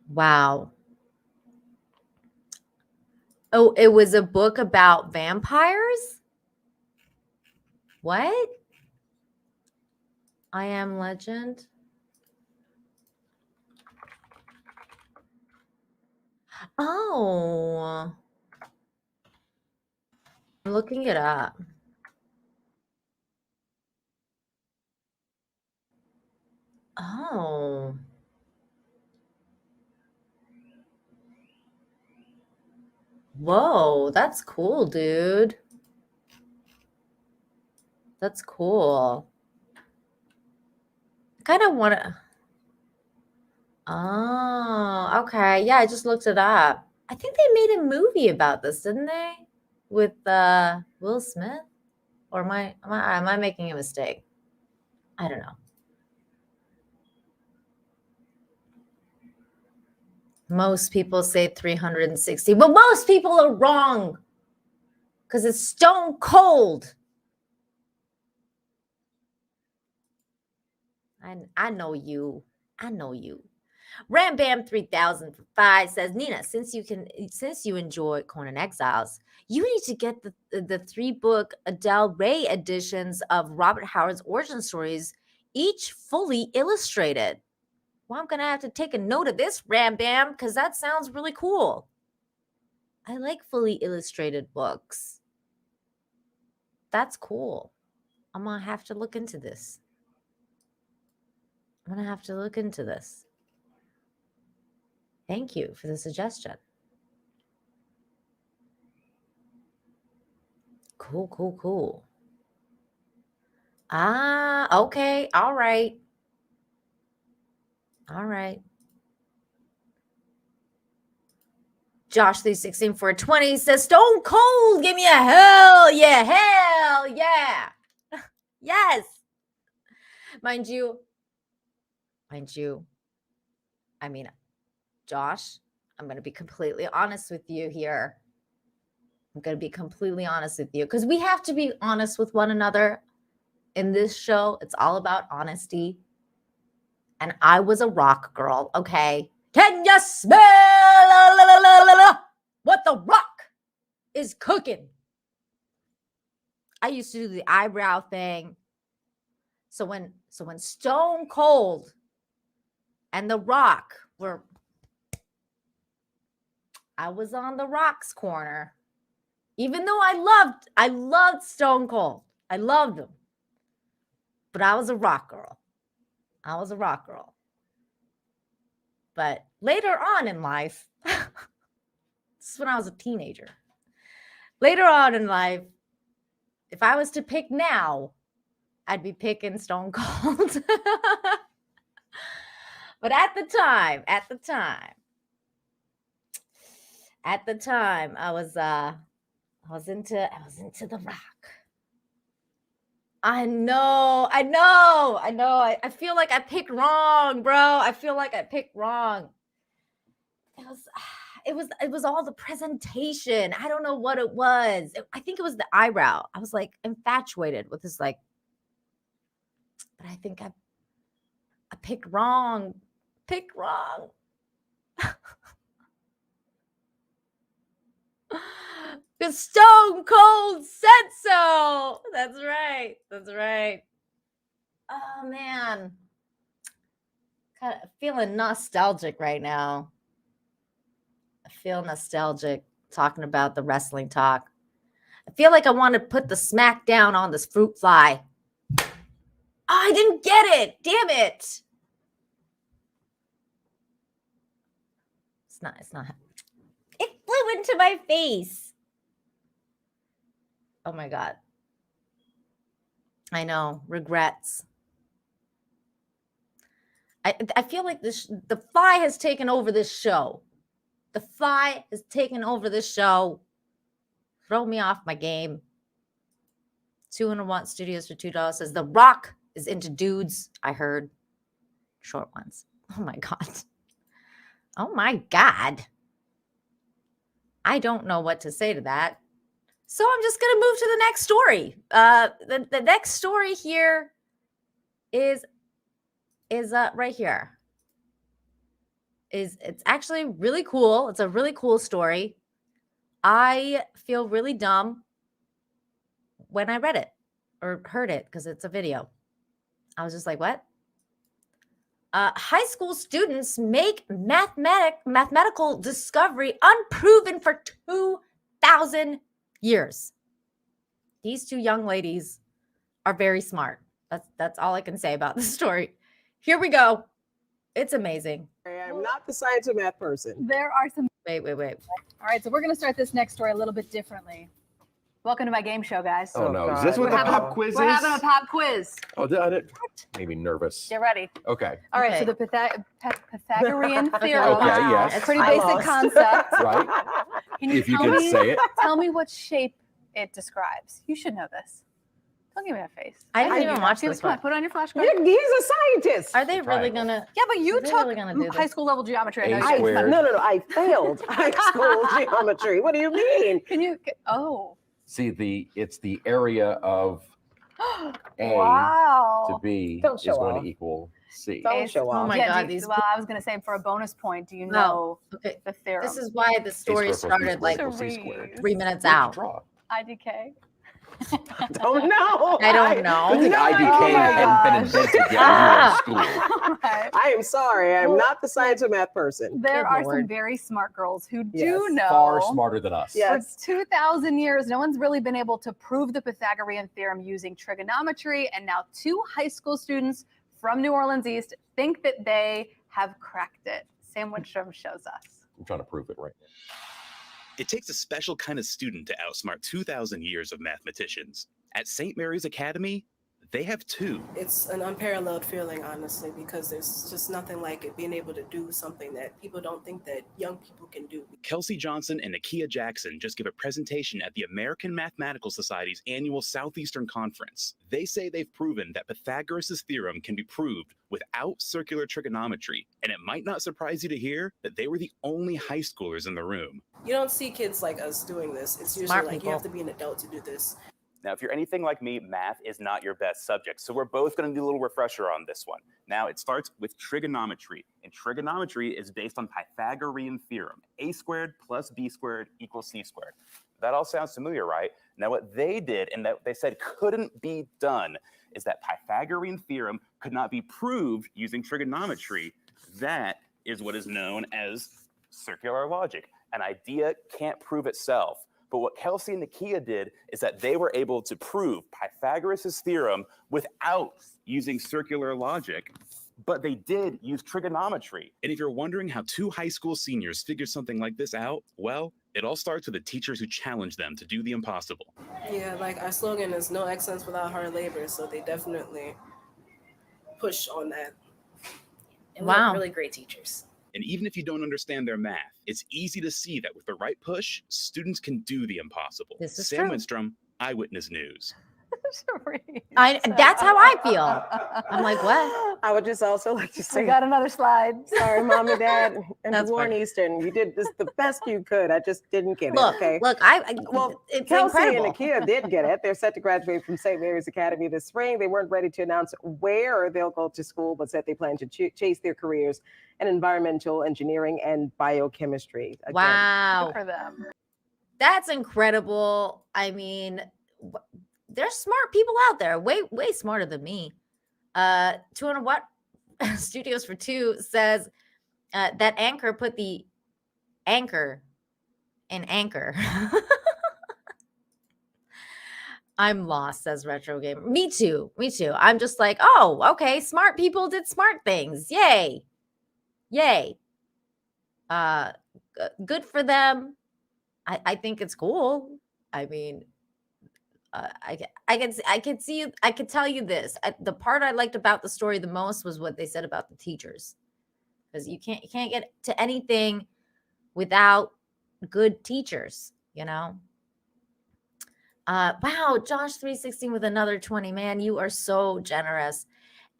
Wow. Oh, it was a book about vampires? What? I Am Legend? Oh. I'm looking it up. Oh. Whoa, that's cool, dude. That's cool. I kind of want to. Oh, okay. Yeah, I just looked it up. I think they made a movie about this, didn't they? With Will Smith? Or am I making a mistake? I don't know. Most people say 360, but most people are wrong because it's stone cold. I know you. I know you. Ram Bam 3000 for 5 says, Nina, since you enjoy Conan Exiles, you need to get the 3-book Adele Ray editions of Robert Howard's origin stories, each fully illustrated. Well, I'm gonna have to take a note of this, Ram Bam, because that sounds really cool. I like fully illustrated books. That's cool. I'm gonna have to look into this. Thank you for the suggestion. Cool. Ah, okay. All right. Josh 316 for 20 says, Stone Cold, give me a hell yeah. Yes. Mind you, I mean, Josh, I'm going to be completely honest with you here. Because we have to be honest with one another in this show. It's all about honesty. And I was a rock girl, okay? Can you smell what the rock is cooking? I used to do the eyebrow thing. So when Stone Cold and The Rock were, I was on The Rock's corner. Even though I loved Stone Cold. I loved him. But I was a rock girl. But later on in life, this is when I was a teenager. Later on in life, if I was to pick now, I'd be picking Stone Cold. But at the time, I was into The Rock. I know. I feel like I picked wrong, bro. It was all the presentation. I don't know what it was. I think it was the eyebrow. I was like infatuated with this, like, but I think I picked wrong. Because Stone Cold said so. That's right. Oh, man. Kind of feeling nostalgic right now. I feel nostalgic talking about the wrestling talk. I feel like I want to put the smack down on this fruit fly. Oh, I didn't get it. Damn it. It's not. It flew into my face. Oh my God. I know. Regrets. I feel like the fly has taken over this show. Throw me off my game. 201 Studios for $2 says The Rock is into dudes. I heard short ones. Oh my God. I don't know what to say to that. So I'm just going to move to the next story. The next story here is right here. It's actually really cool. It's a really cool story. I feel really dumb when I read it or heard it because it's a video. I was just like, what? High school students make mathematical discovery unproven for 2,000 years. These two young ladies are very smart. That's all I can say about the story. Here we go. It's amazing. I'm not the science or math person. There are some Wait. All right, so we're going to start this next story a little bit differently. Welcome to my game show, guys. Oh, no. Is this what the pop quiz is? We're having a pop quiz. Oh, did maybe nervous. Get ready. Okay. All right, so the Pythagorean theorem. Okay, yes. It's pretty basic concept. Right. If you tell can say it. Tell me what shape it describes. You should know this. Don't give me that face. I didn't even watch this Come one. on, put it on your flashcard. He's a scientist. Are they really gonna? Yeah, but you took really gonna do high this? school level geometry. A squared. No. I failed high school geometry. What do you mean? Can you? Oh. See, it's the area of A Wow. to B Don't is show going off. to equal C. Don't show Oh off. my God, these. Well, I was going to say for a bonus point, do you know Okay. the theorem? This is why the story squared plus B started like squared equals C squared. 3 minutes Where'd you out. draw? IDK. Don't know. I don't know. Good thing IDK hadn't been invented yet when you were in school. Right. I am sorry. I'm not the science or math person. There Good are Lord. some very smart girls who do Yes. know. Far smarter than us. Yes. For 2,000 years, no one's really been able to prove the Pythagorean theorem using trigonometry. And now 2 high school students from New Orleans East think that they have cracked it. Sam Winstrom shows us. I'm trying to prove it right now. It takes a special kind of student to outsmart 2,000 years of mathematicians. At St. Mary's Academy, they have 2. It's an unparalleled feeling, honestly, because there's just nothing like it, being able to do something that people don't think that young people can do. Kelsey Johnson and Nakia Jackson just gave a presentation at the American Mathematical Society's annual Southeastern Conference. They say they've proven that Pythagoras' theorem can be proved without circular trigonometry, and it might not surprise you to hear that they were the only high schoolers in the room. You don't see kids like us doing this. It's usually Smart like people. you have to be an adult to do this. Now, if you're anything like me, math is not your best subject. So we're both going to do a little refresher on this one. Now, it starts with trigonometry, and trigonometry is based on Pythagorean theorem. A squared plus B squared equals C squared. That all sounds familiar, right? Now, what they did and that they said couldn't be done is that Pythagorean theorem could not be proved using trigonometry. That is what is known as circular logic. An idea can't prove itself. But what Kelsey and Nakia did is that they were able to prove Pythagoras' theorem without using circular logic, but they did use trigonometry. And if you're wondering how 2 high school seniors figured something like this out, well, it all starts with the teachers who challenged them to do the impossible. Yeah, like our slogan is no excellence without hard labor, so they definitely push on that. And we have really great teachers. And even if you don't understand their math, it's easy to see that with the right push, students can do the impossible. This is Sam true. Winstrom, Eyewitness News. That's how I feel. I'm like, what? I would just also like to say, We got another slide. sorry, Mom and Dad, and That's Warren fine. Eastern. You did this the best you could. I just didn't get Look, it. Okay. look, Well, it's Kelsey incredible. and Nakia did get it. They're set to graduate from St. Mary's Academy this spring. They weren't ready to announce where they'll go to school, but said they plan to chase their careers in environmental engineering and biochemistry. Again, Wow. Good for them. That's incredible. I mean, there's smart people out there, way smarter than me. 200 Watt Studios for 2 says that Anchor put the anchor in Anchor. I'm lost, says Retro Gamer. Me too. I'm just like, oh, okay. Smart people did smart things. Yay. Good for them. I think it's cool. I mean, I could tell you this. The part I liked about the story the most was what they said about the teachers, because you can't get to anything without good teachers. You know. Wow, Josh 316 with another 20. Man, you are so generous.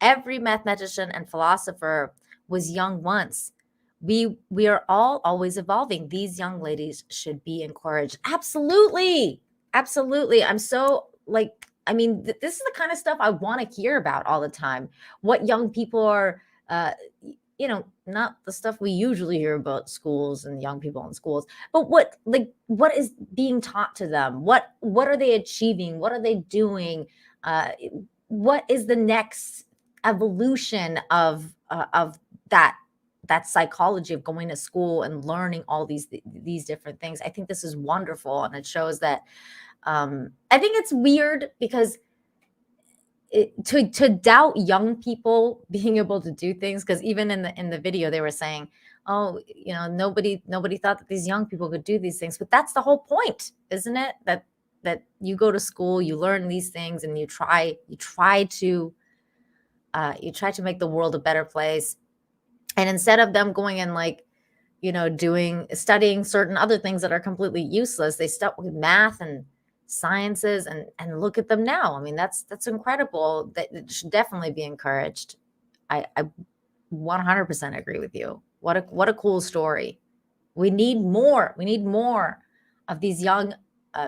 Every mathematician and philosopher was young once. We are all always evolving. These young ladies should be encouraged. Absolutely. I'm so this is the kind of stuff I want to hear about all the time. What young people are, not the stuff we usually hear about schools and young people in schools, but what is being taught to them? What are they achieving? What are they doing? What is the next evolution of that psychology of going to school and learning all these different things? I think this is wonderful, and it shows that I think it's weird because to doubt young people being able to do things, because even in the video they were saying, oh, nobody thought that these young people could do these things. But that's the whole point, isn't it? That you go to school, you learn these things, and you try to make the world a better place. And instead of them going and studying certain other things that are completely useless, they stuck with math and sciences, and look at them now. I mean, that's incredible. That it should definitely be encouraged. I 100% agree with you. What a cool story. We need more. We need more of these young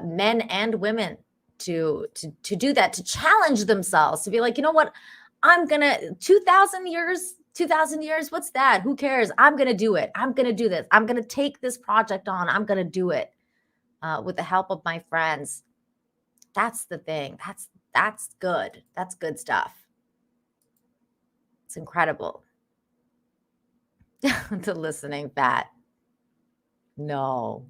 men and women to do that, to challenge themselves, to be like, you know what, I'm gonna 2,000 years, what's that? Who cares? I'm gonna do it. I'm gonna do this. I'm gonna take this project on. I'm gonna do it with the help of my friends. That's the thing. That's good. That's good stuff. It's incredible. The listening fat. No.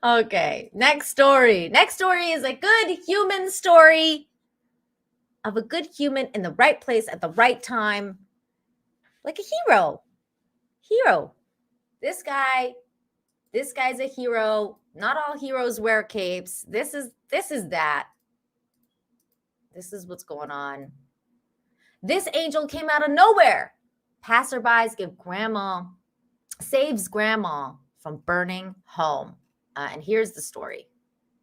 Okay, next story. Next story is a good human story of a good human in the right place at the right time, like a hero. This guy's a hero. Not all heroes wear capes. This is that. This is what's going on. This angel came out of nowhere. Passerbys saves grandma from burning home. And here's the story.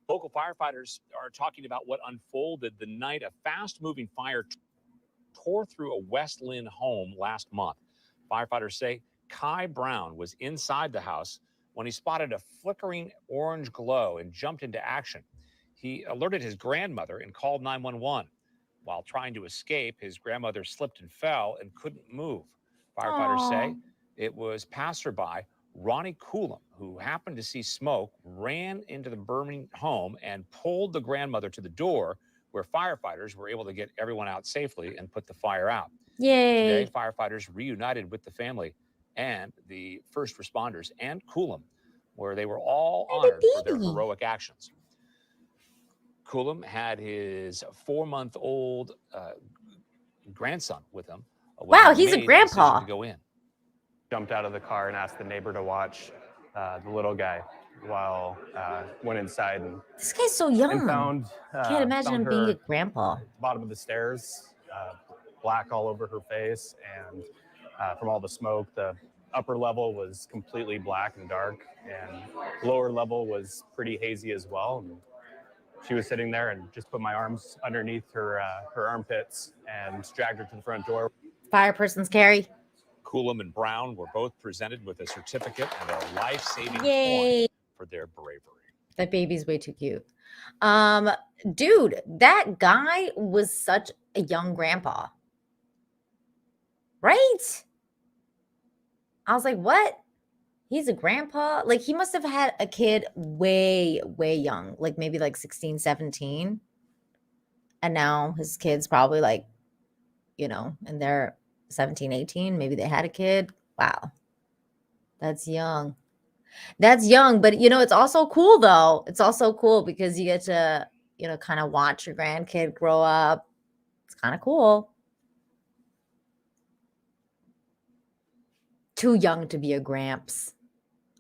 Local firefighters are talking about what unfolded the night a fast-moving fire tore through a West Lynn home last month. Firefighters say Kai Brown was inside the house when he spotted a flickering orange glow and jumped into action. He alerted his grandmother and called 911. While trying to escape, his grandmother slipped and fell and couldn't move. Firefighters say it was passerby Ronnie Coolum, who happened to see smoke, ran into the burning home and pulled the grandmother to the door, where firefighters were able to get everyone out safely and put the fire out. Yay. Today, firefighters reunited with the family and the first responders and Coolum, where they were all honored for their heroic actions. Coolum had his 4-month-old grandson with him. Wow, he's a grandpa. To go in. Jumped out of the car and asked the neighbor to watch the little guy while went inside and this guy's so young. And found, can't imagine him being a her grandpa. bottom of the stairs, black all over her face, and from all the smoke, the upper level was completely black and dark, and lower level was pretty hazy as well. And she was sitting there, and just put my arms underneath her armpits and dragged her to the front door. Fire person's carry. Coolum and Brown were both presented with a certificate and a life-saving Yay. point for their bravery. That baby's way too cute. Dude, that guy was such a young grandpa. Right? I was like, what? He's a grandpa? Like, he must have had a kid way, way young, like maybe like 16, 17. And now his kid's probably like, in their 17, 18. Maybe they had a kid. Wow. That's young. That's young. But, it's also cool, though. It's also cool because you get to, kind of watch your grandkid grow up. It's kind of cool. Too young to be a gramps.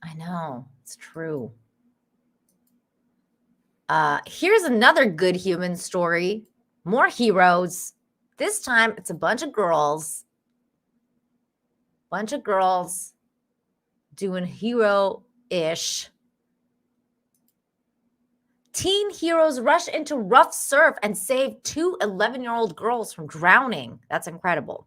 I know. It's true. Here's another good human story. More heroes. This time, it's a bunch of girls. Doing hero-ish. Teen heroes rush into rough surf and save 2 11-year-old girls from drowning. That's incredible.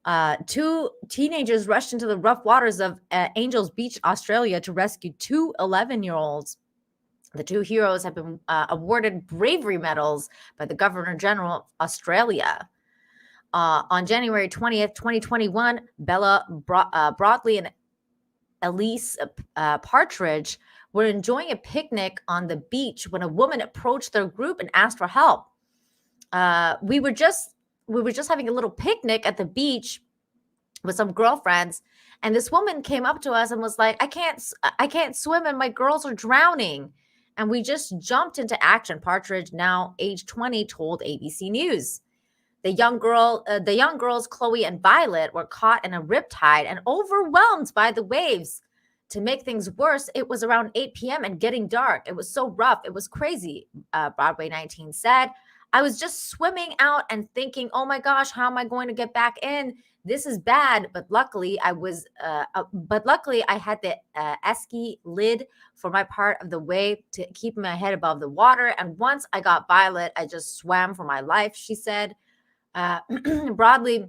2 teenagers rushed into the rough waters of Angels Beach, Australia to rescue 2 11-year-olds. The 2 heroes have been awarded bravery medals by the Governor General of Australia. On January 20th, 2021, Bella Broadley and Elise Partridge were enjoying a picnic on the beach when a woman approached their group and asked for help. We were just having a little picnic at the beach with some girlfriends, and this woman came up to us and was like, I can't swim and my girls are drowning. And we just jumped into action, Partridge, now age 20, told ABC News. The young girls, Chloe and Violet, were caught in a riptide and overwhelmed by the waves. To make things worse, it was around 8 p.m. and getting dark. It was so rough. It was crazy, Broadway 19 said. I was just swimming out and thinking, oh my gosh, how am I going to get back in? This is bad. But luckily, I had the esky lid for my part of the way to keep my head above the water. And once I got Violet, I just swam for my life, she said. Broadly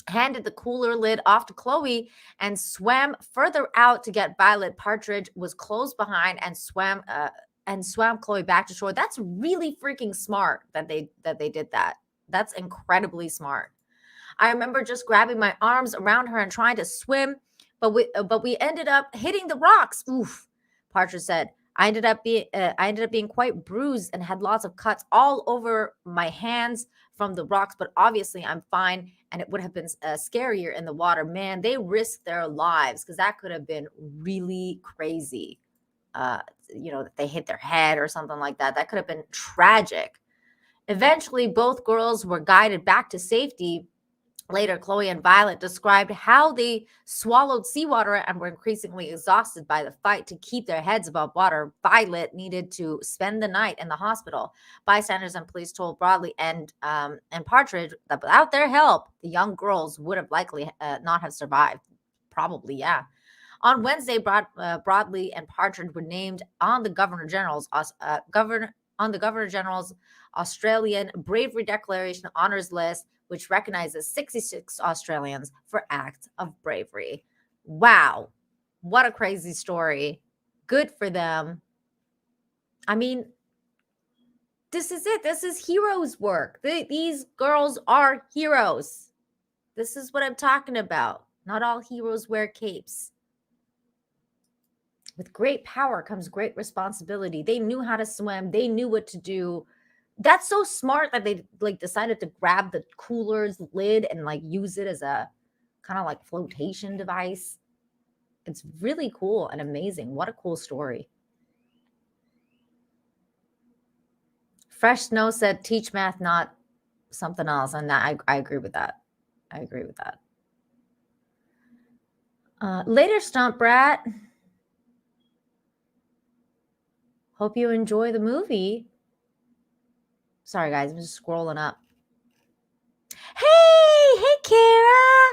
handed the cooler lid off to Chloe and swam further out to get Violet. Partridge was close behind and swam Chloe back to shore. That's really freaking smart that they did that. That's incredibly smart. I remember just grabbing my arms around her and trying to swim, but we ended up hitting the rocks. Oof, Partridge said. I ended up being quite bruised and had lots of cuts all over my hands from the rocks, but obviously I'm fine, and it would have been scarier in the water. Man, they risked their lives because that could have been really crazy. That they hit their head or something like that. That could have been tragic. Eventually, both girls were guided back to safety. Later, Chloe and Violet described how they swallowed seawater and were increasingly exhausted by the fight to keep their heads above water. Violet needed to spend the night in the hospital. Bystanders and police told Broadly and Partridge that without their help, the young girls would have likely not have survived. Probably, yeah. On Wednesday, Broadly and Partridge were named on the Governor General's Australian Bravery Declaration honors list, which recognizes 66 Australians for acts of bravery. Wow, what a crazy story. Good for them. I mean, this is it. This is heroes' work. These girls are heroes. This is what I'm talking about. Not all heroes wear capes. With great power comes great responsibility. They knew how to swim. They knew what to do. That's so smart that they decided to grab the cooler's lid and use it as a kind of flotation device. It's really cool and amazing. What a cool story. Fresh Snow said, teach math, not something else. And that I agree with that. I agree with that. Later, Stomp Brat. Hope you enjoy the movie. Sorry, guys. I'm just scrolling up. Hey, Kara.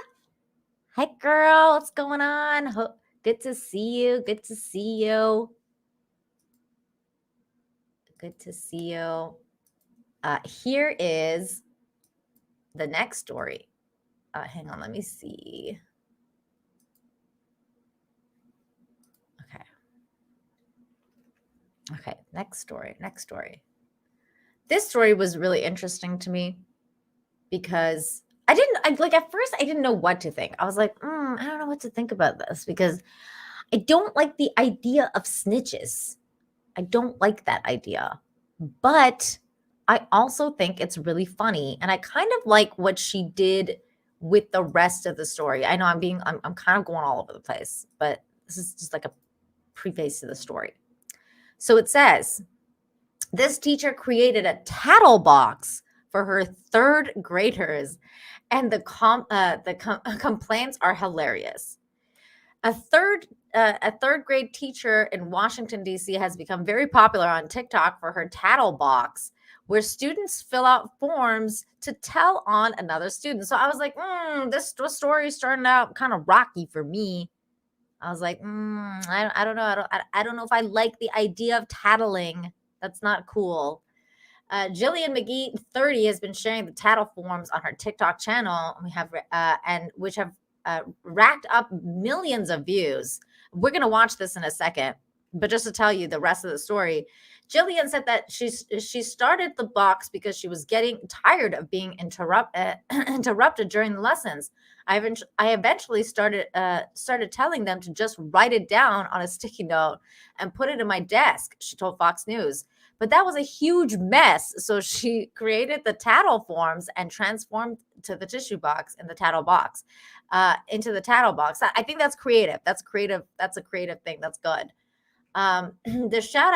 Hey, girl. What's going on? Good to see you. Good to see you. Good to see you. Here is the next story. Hang on. Let me see. Okay. Next story. This story was really interesting to me because at first I didn't know what to think. I was like, I don't know what to think about this because I don't like the idea of snitches. I don't like that idea, but I also think it's really funny. And I kind of like what she did with the rest of the story. I know I'm kind of going all over the place, but this is just like a preface to the story. So it says, this teacher created a tattle box for her third graders, and the complaints are hilarious. A third grade teacher in Washington, D.C. has become very popular on TikTok for her tattle box, where students fill out forms to tell on another student. So I was like, this story is starting out kind of rocky for me. I was like, I don't know. I don't know if I like the idea of tattling. That's not cool. Jillian McGee, 30, has been sharing the tattle forms on her TikTok channel. Which have racked up millions of views. We're gonna watch this in a second, but just to tell you the rest of the story, Jillian said that she started the box because she was getting tired of being interrupted during the lessons. I eventually started telling them to just write it down on a sticky note and put it in my desk, she told Fox News. But that was a huge mess. So she created the tattle forms and transformed to the tissue box in the tattle box, into the tattle box. I think that's creative. That's creative. That's a creative thing. That's good. The shout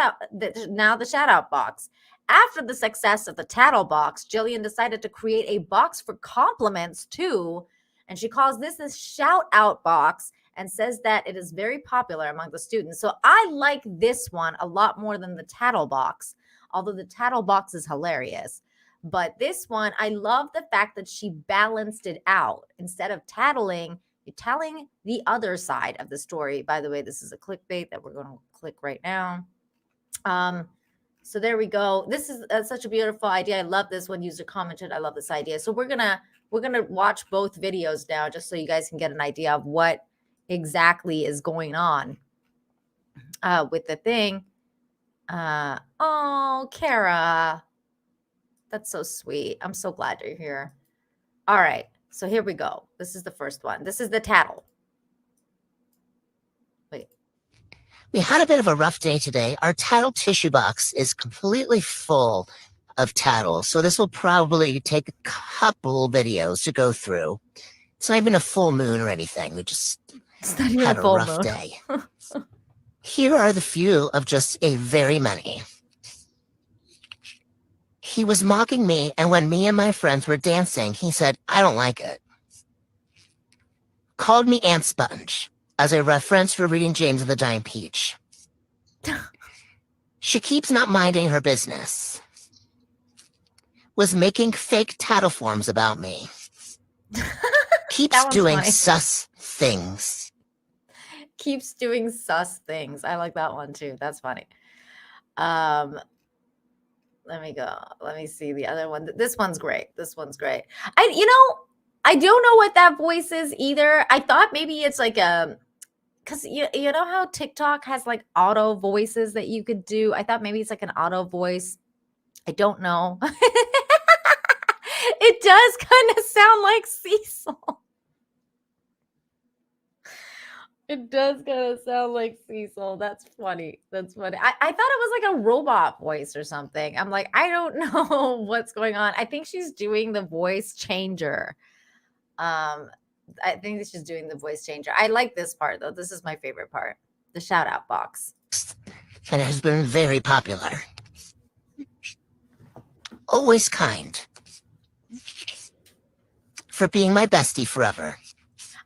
out box. After the success of the Tattle box, Jillian decided to create a box for compliments too, and she calls this a shout out box and says that it is very popular among the students. So I like this one a lot more than the Tattle box, although the Tattle box is hilarious. But this one, I love the fact that she balanced it out. Instead of tattling, you're telling the other side of the story. By the way, this is a clickbait that we're going to click right now. So there we go. This is such a beautiful idea. I love this. One user commented, I love this idea. So we're gonna watch both videos now, just so you guys can get an idea of what exactly is going on with the thing. Oh, Kara, that's so sweet. I'm so glad you're here. All right, so here we go. This is the first one. This is the tattle. Wait. We had a bit of a rough day today. Our tattle tissue box is completely full of tattle, so this will probably take a couple videos to go through. It's not even a full moon or anything. We just had a rough day. Here are the few of just a very many. He was mocking me, and when me and my friends were dancing, he said, "I don't like it." Called me Ant Sponge, as a reference for reading James and the Giant Peach. She keeps not minding her business. Was making fake tattle forms about me. Keeps doing funny. sus things. Keeps doing sus things. I like that one too. That's funny. Let me go. Let me see the other one. This one's great. This one's great. I don't know what that voice is either. I thought maybe it's like because you know how TikTok has like auto voices that you could do. I thought maybe it's like an auto voice. I don't know. It does kind of sound like Cecil. It does kind of sound like Cecil. That's funny. That's funny. I thought it was like a robot voice or something. I'm like, I don't know what's going on. I think she's doing the voice changer. I think she's doing the voice changer. I like this part though. This is my favorite part. The shout out box. And has been very popular. Always kind. For being my bestie forever.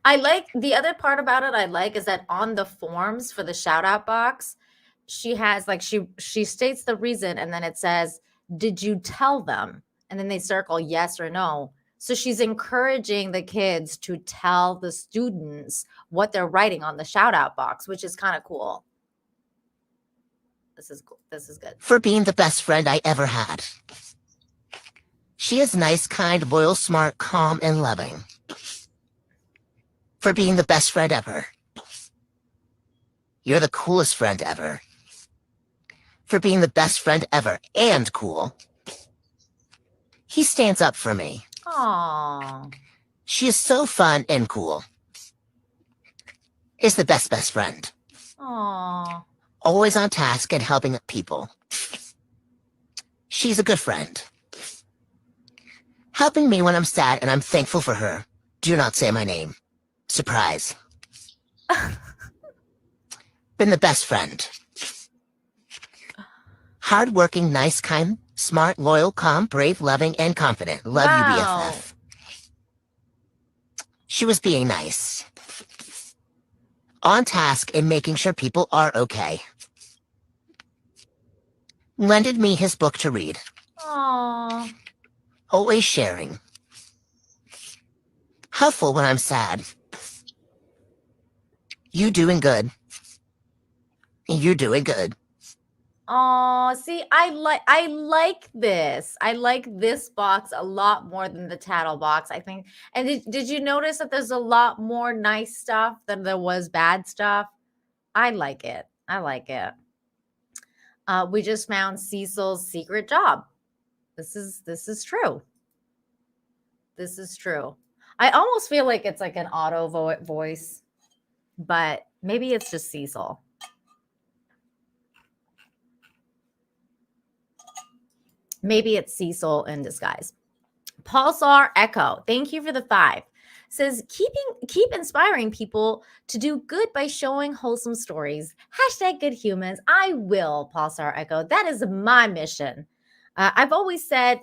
I like the other part about it. I like is that on the forms for the shout out box, she has like she states the reason and then it says, "Did you tell them?" And then they circle yes or no. So she's encouraging the kids to tell the students what they're writing on the shout out box, which is kind of cool. This is cool. This is good. For being the best friend I ever had. She is nice, kind, loyal, smart, calm, and loving. For being the best friend ever. You're the coolest friend ever. For being the best friend ever and cool. He stands up for me. Aww. She is so fun and cool. Is the best friend. Aww. Always on task and helping people. She's a good friend. Helping me when I'm sad and I'm thankful for her. Do not say my name. Surprise. Been the best friend. Hardworking, nice, kind, smart, loyal, calm, brave, loving, and confident. Love you, BFF. She was being nice. On task and making sure people are okay. Lended me his book to read. Aww. Always sharing. Helpful when I'm sad. You doing good. You're doing good. Oh, see, I like this. I like this box a lot more than the tattle box, I think. And did you notice that there's a lot more nice stuff than there was bad stuff? I like it. I like it. We just found Cecil's secret job. This is true. This is true. I almost feel like it's like an auto voice, but maybe it's just Cecil. Maybe it's Cecil in disguise. Pulsar Echo, thank you for the 5. Says, keep inspiring people to do good by showing wholesome stories. #GoodHumans. I will, Pulsar Echo. That is my mission. I've always said,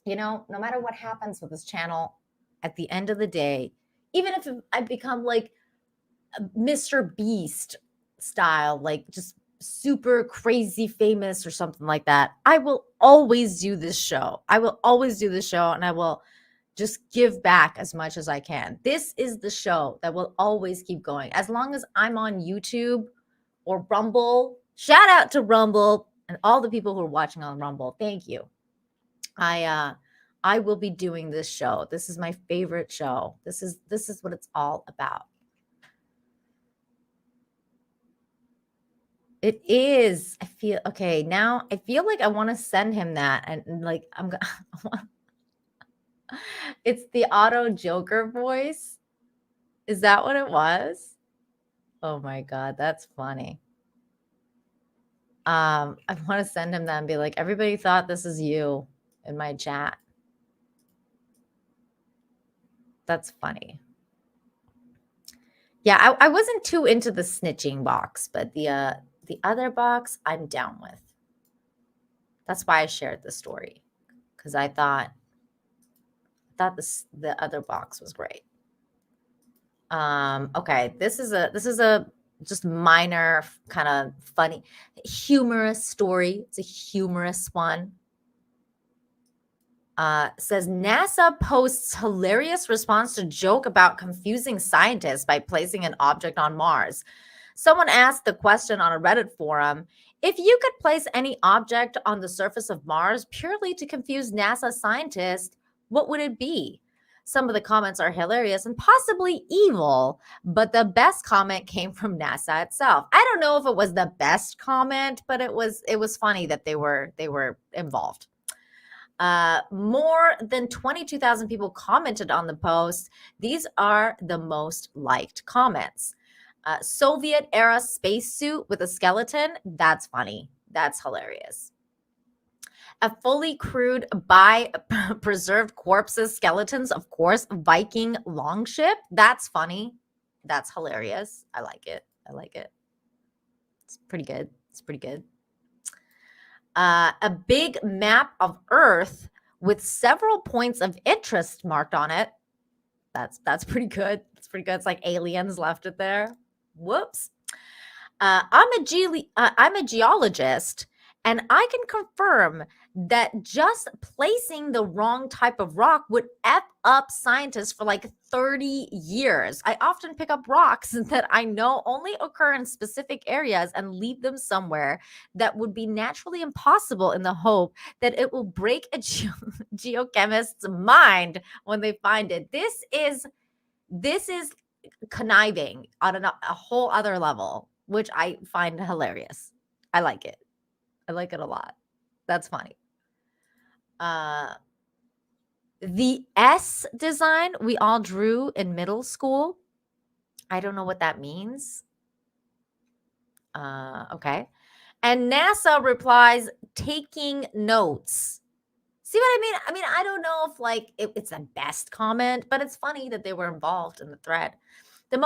no matter what happens with this channel, at the end of the day, even if I become like Mr. Beast style, like just super crazy famous or something like that, I will always do this show. I will always do this show, and I will just give back as much as I can. This is the show that will always keep going. As long as I'm on YouTube or Rumble, shout out to Rumble and all the people who are watching on Rumble. Thank you. I will be doing this show. This is my favorite show. This is what it's all about. It is. I feel okay. Now I feel like I want to send him that, and like I'm gonna. It's the auto Joker voice. Is that what it was? Oh my God, that's funny. I want to send him that and be like, everybody thought this is you in my chat. That's funny. Yeah, I wasn't too into the snitching box, but the other box I'm down with. That's why I shared the story, because I thought the other box was great. Okay, this is a just minor kind of funny, humorous story. It's a humorous one. Says NASA posts hilarious response to joke about confusing scientists by placing an object on Mars. Someone asked the question on a Reddit forum, if you could place any object on the surface of Mars purely to confuse NASA scientists, what would it be? Some of the comments are hilarious and possibly evil, but the best comment came from NASA itself. I don't know if it was the best comment, but it was funny that they were involved. More than 22,000 people commented on the post. These are the most liked comments. Soviet era spacesuit with a skeleton. That's funny. That's hilarious. A fully crewed by preserved corpses, skeletons, of course. Viking longship. That's funny. That's hilarious. I like it. I like it. It's pretty good. It's pretty good. A big map of Earth with several points of interest marked on it. That's pretty good. It's pretty good. It's like aliens left it there. Whoops. I'm a geologist, and I can confirm that just placing the wrong type of rock would F up scientists for like 30 years. I often pick up rocks that I know only occur in specific areas and leave them somewhere that would be naturally impossible in the hope that it will break a geochemist's mind when they find it. This is conniving on a whole other level, which I find hilarious. I like it. I like it a lot. That's funny. The S design we all drew in middle school. I don't know what that means. Okay. And NASA replies, taking notes. See what I mean? I mean, I don't know if like it's the best comment, but it's funny that they were involved in the thread. The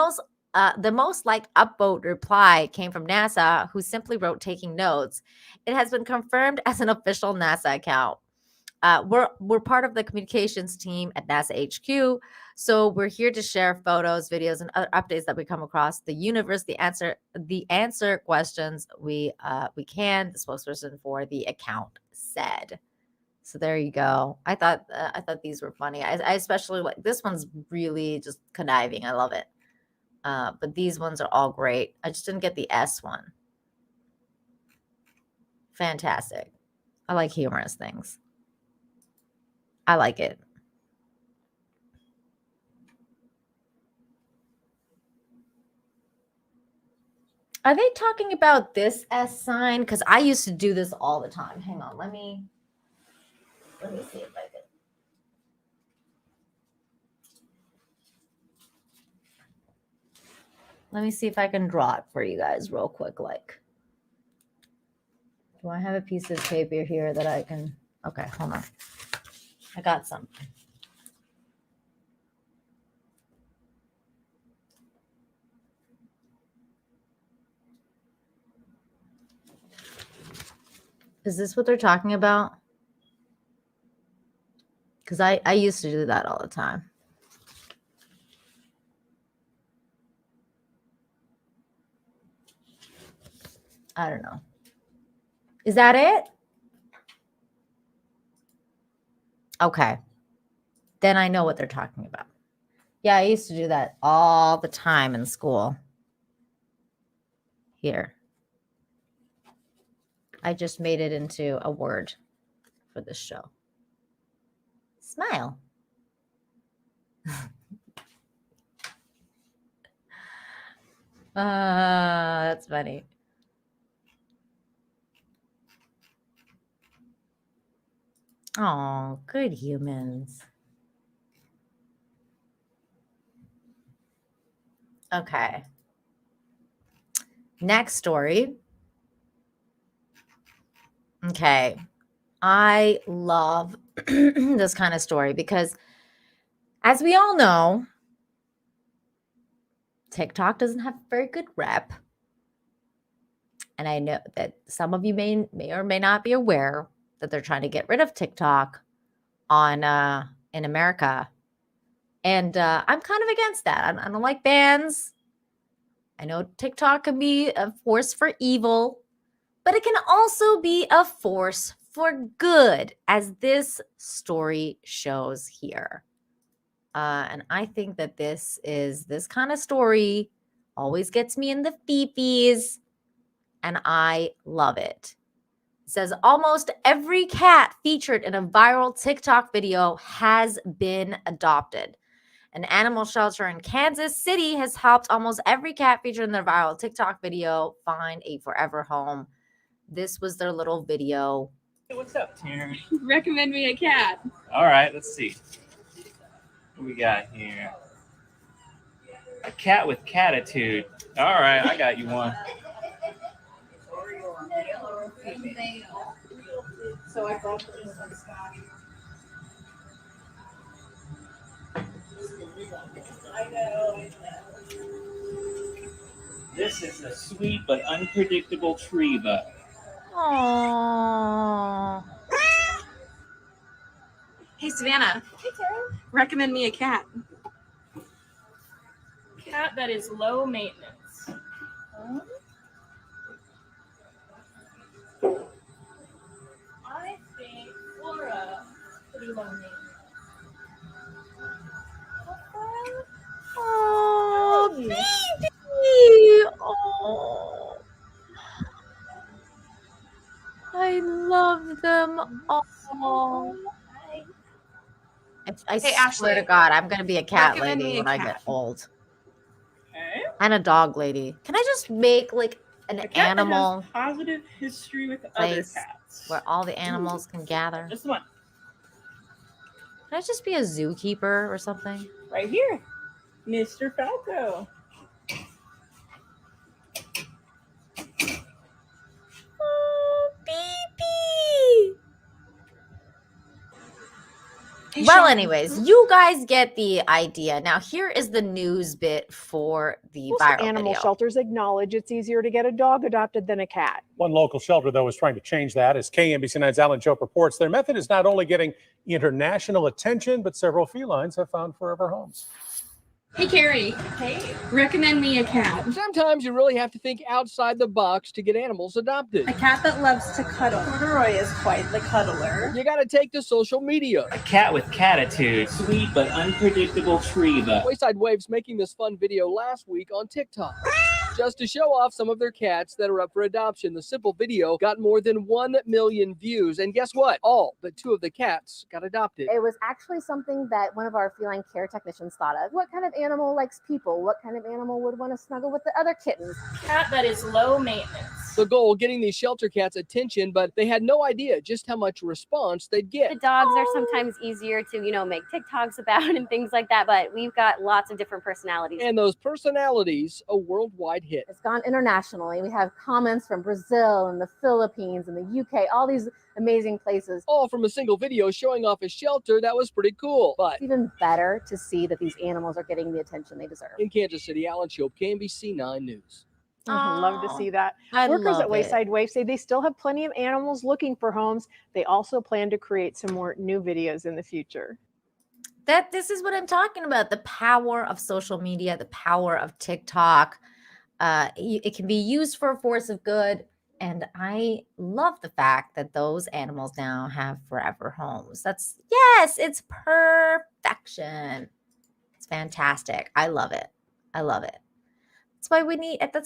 most liked upvote reply came from NASA, who simply wrote taking notes. It has been confirmed as an official NASA account. We're part of the communications team at NASA HQ, so we're here to share photos, videos, and other updates that we come across the universe. The answer questions we can. The spokesperson for the account said. So there you go. I thought these were funny. I especially like this one's really just conniving. I love it. But these ones are all great. I just didn't get the S one. Fantastic. I like humorous things. I like it. Are they talking about this S sign? Because I used to do this all the time. Hang on. Let me see if I can. Let me see if I can draw it for you guys real quick. Like, do I have a piece of paper here that I can? Okay, hold on. I got some. Is this what they're talking about? Because I used to do that all the time. I don't know. Is that it? Okay. Then I know what they're talking about. Yeah, I used to do that all the time in school. Here. I just made it into a word for this show. Smile. That's funny. Oh, good humans. Okay. Next story. Okay. I love this kind of story because, as we all know, TikTok doesn't have a very good rep. And I know that some of you may or may not be aware that they're trying to get rid of TikTok on in America. And I'm kind of against that. I don't like bans. I know TikTok can be a force for evil, but it can also be a force for good, as this story shows here. And I think that this kind of story always gets me in the feefies, and I love it. It says almost every cat featured in a viral TikTok video has been adopted. An animal shelter in Kansas City has helped almost every cat featured in their viral TikTok video find a forever home. This was their little video. Hey, what's up, Taryn? Recommend me a cat. All right, let's see. What we got here? A cat with catitude. All right, I got you one. So I brought this some scotch. I know. This is a sweet but unpredictable tree bug. Aww. Hey, Savannah. Hey, Taryn. Recommend me a cat. Cat that is low maintenance. I think Flora pretty low maintenance. Oh, baby. Oh, I love them all. I Hey, swear Ashley, to God, I'm going to be a cat recommend lady me a when I cat. get old. Okay. And a dog lady. Can I just make like an A cat that animal has positive history with other place cats. where all the animals can gather? Just one. Can I just be a zookeeper or something? Right here. Mr. Falco. Oh, baby. Hey, Well, Sean. anyways, you guys get the idea. Now, here is the news bit for the Most viral animal video. shelters acknowledge it's easier to get a dog adopted than a cat. One local shelter, though, is trying to change that. As KMBC 9's Alan Jope reports, their method is not only getting international attention, but several felines have found forever homes. Hey, Carrie. Hey. Recommend me a cat. Sometimes you really have to think outside the box to get animals adopted. A cat that loves to cuddle. Corduroy is quite the cuddler. You got to take to social media. A cat with catitude. Sweet but unpredictable tree bug. Wayside Waves making this fun video last week on TikTok. Just to show off some of their cats that are up for adoption. The simple video got more than 1 million views. And guess what? All but 2 of the cats got adopted. It was actually something that one of our feline care technicians thought of. What kind of animal likes people? What kind of animal would want to snuggle with the other kittens? Cat that is low maintenance. The goal, getting these shelter cats attention, but they had no idea just how much response they'd get. The dogs are sometimes easier to, make TikToks about and things like that, but we've got lots of different personalities. And those personalities, a worldwide hit. It's gone internationally. We have comments from Brazil and the Philippines and the UK, all these amazing places. All from a single video showing off a shelter that was pretty cool. But it's even better to see that these animals are getting the attention they deserve. In Kansas City, Alan Shope, KMBC 9 News. I'd love to see that. I Workers love at it. Wayside Wave say they still have plenty of animals looking for homes. They also plan to create some more new videos in the future. This is what I'm talking about. The power of social media, the power of TikTok. It can be used for a force of good. And I love the fact that those animals now have forever homes. It's perfection. It's fantastic. I love it. I love it. That's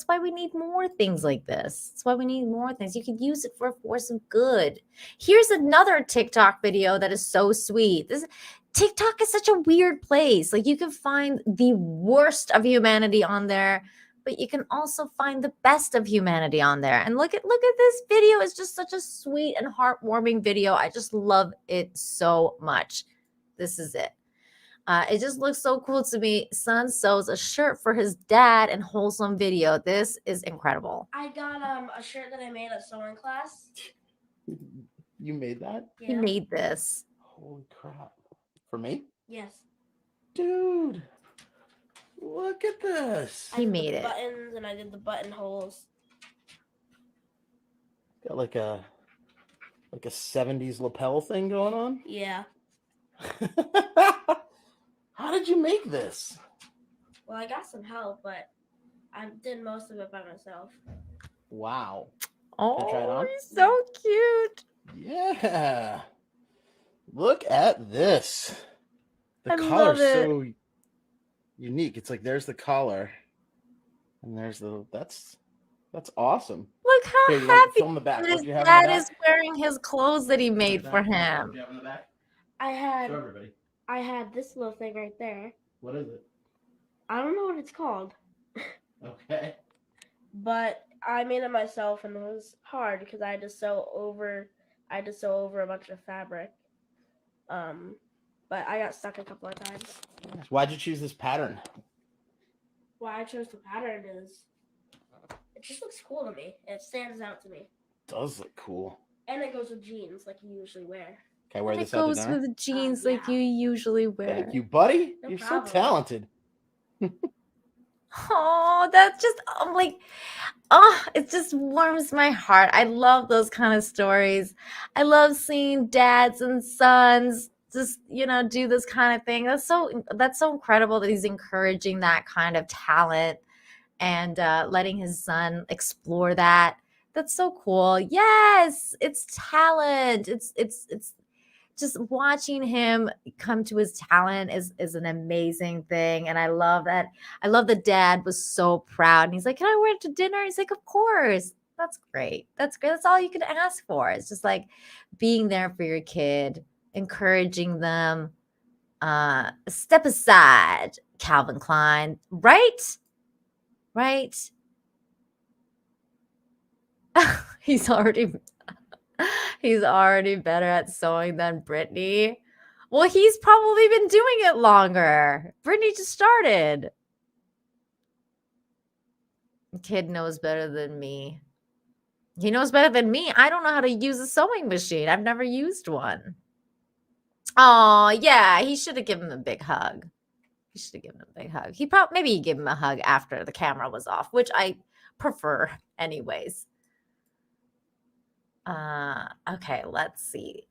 why we need more things like this. That's why we need more things. You can use it for a force of good. Here's another TikTok video that is so sweet. TikTok is such a weird place. Like, you can find the worst of humanity on there, but you can also find the best of humanity on there. And look at this video. It's just such a sweet and heartwarming video. I just love it so much. This is it. It just looks so cool to me. Son sews a shirt for his dad in Wholesome video. This is incredible. I got a shirt that I made at sewing class. You made that? He made this. Holy crap. For me? Yes. Dude. Look at this. He made the it. Buttons, and I did the buttonholes. Got like a 70s lapel thing going on? Yeah. How did you make this? Well, I got some help, but I did most of it by myself. Wow. Oh, Can I try it on? he's so cute. Yeah. Look at this. The I collar's love it. so unique. It's like there's the collar, and there's that's awesome. Look how Here, you happy film the back. that What his do you have in the dad back? is wearing his clothes that he made for What him. do you have in the back? I had Show everybody. this little thing right there. What is it? I don't know what it's called, Okay. but I made it myself, and it was hard because I had to sew over a bunch of fabric. But I got stuck a couple of times. Why'd you choose this pattern? Why I chose the pattern is it just looks cool to me. It stands out to me, It does look cool. and it goes with jeans like you usually wear. Can I wear And this it out to goes dinner? with jeans like you usually wear. Thank you, buddy. No You're problem. so talented. Oh, that's just it just warms my heart. I love those kind of stories. I love seeing dads and sons just, do this kind of thing. That's so incredible that he's encouraging that kind of talent and letting his son explore that. That's so cool. Yes, it's talent. It's just watching him come to his talent is an amazing thing. And I love that. I love the dad was so proud. And he's like, can I wear it to dinner? He's like, of course. That's great. That's great. That's all you can ask for. It's just like being there for your kid, encouraging them. Step aside, Calvin Klein. Right? He's already better at sewing than Brittany. Well, he's probably been doing it longer. Brittany just started. The kid knows better than me. He knows better than me. I don't know how to use a sewing machine. I've never used one. Oh, yeah. He should have given him a big hug. Maybe he gave him a hug after the camera was off, which I prefer anyways. Okay, let's see.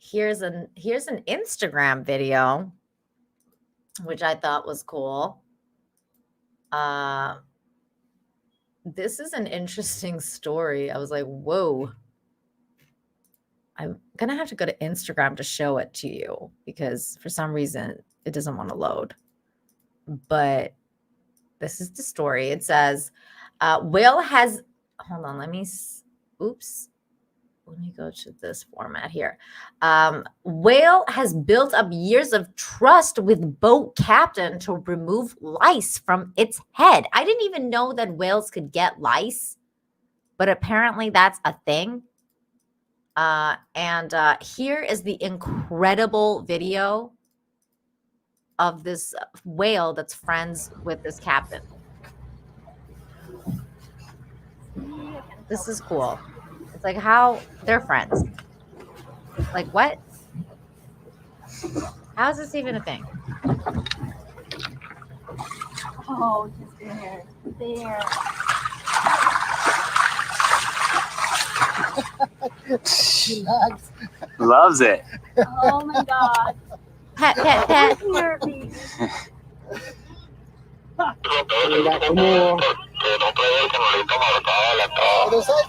Here's an Instagram video, which I thought was cool. This is an interesting story. I was like, whoa. I'm gonna have to go to Instagram to show it to you because for some reason it doesn't want to load. But this is the story. It says, whale has, hold on, let me go to this format here. Whale has built up years of trust with boat captain to remove lice from its head. I didn't even know that whales could get lice, but apparently that's a thing. And here is the incredible video of this whale that's friends with this captain. This is cool. It's like how they're friends. Like what? How is this even a thing? Oh, just there. Loves it. Oh my god. Pet, pet, pet.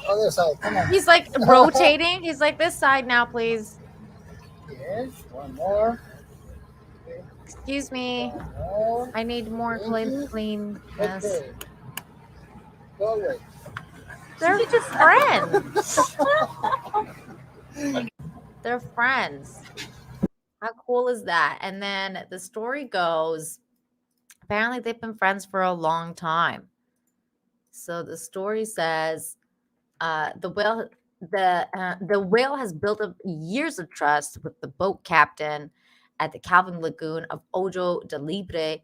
Other side. Come on. He's like rotating. He's like, this side now, please. Yes, one more. Excuse me. More. I need more cleanness. Okay. Go away. They're just friends. They're friends. How cool is that? And then the story goes, apparently they've been friends for a long time. So the story says the whale has built up years of trust with the boat captain at the Calvin Lagoon of Ojo de Libre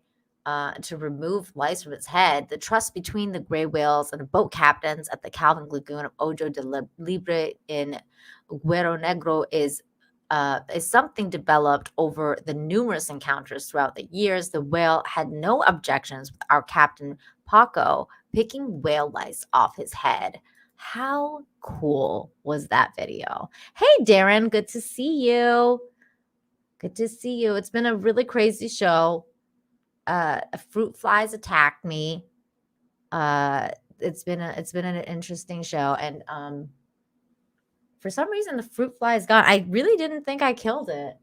to remove lice from its head. The trust between the gray whales and the boat captains at the Calvin Lagoon of Ojo de Libre in Guero Negro is something developed over the numerous encounters throughout the years. The whale had no objections with our captain Paco picking whale lice off his head. How cool was that video? Hey, Darren, good to see you. Good to see you. It's been a really crazy show. Fruit flies attacked me. It's been an interesting show, and for some reason the fruit fly is gone. I really didn't think I killed it.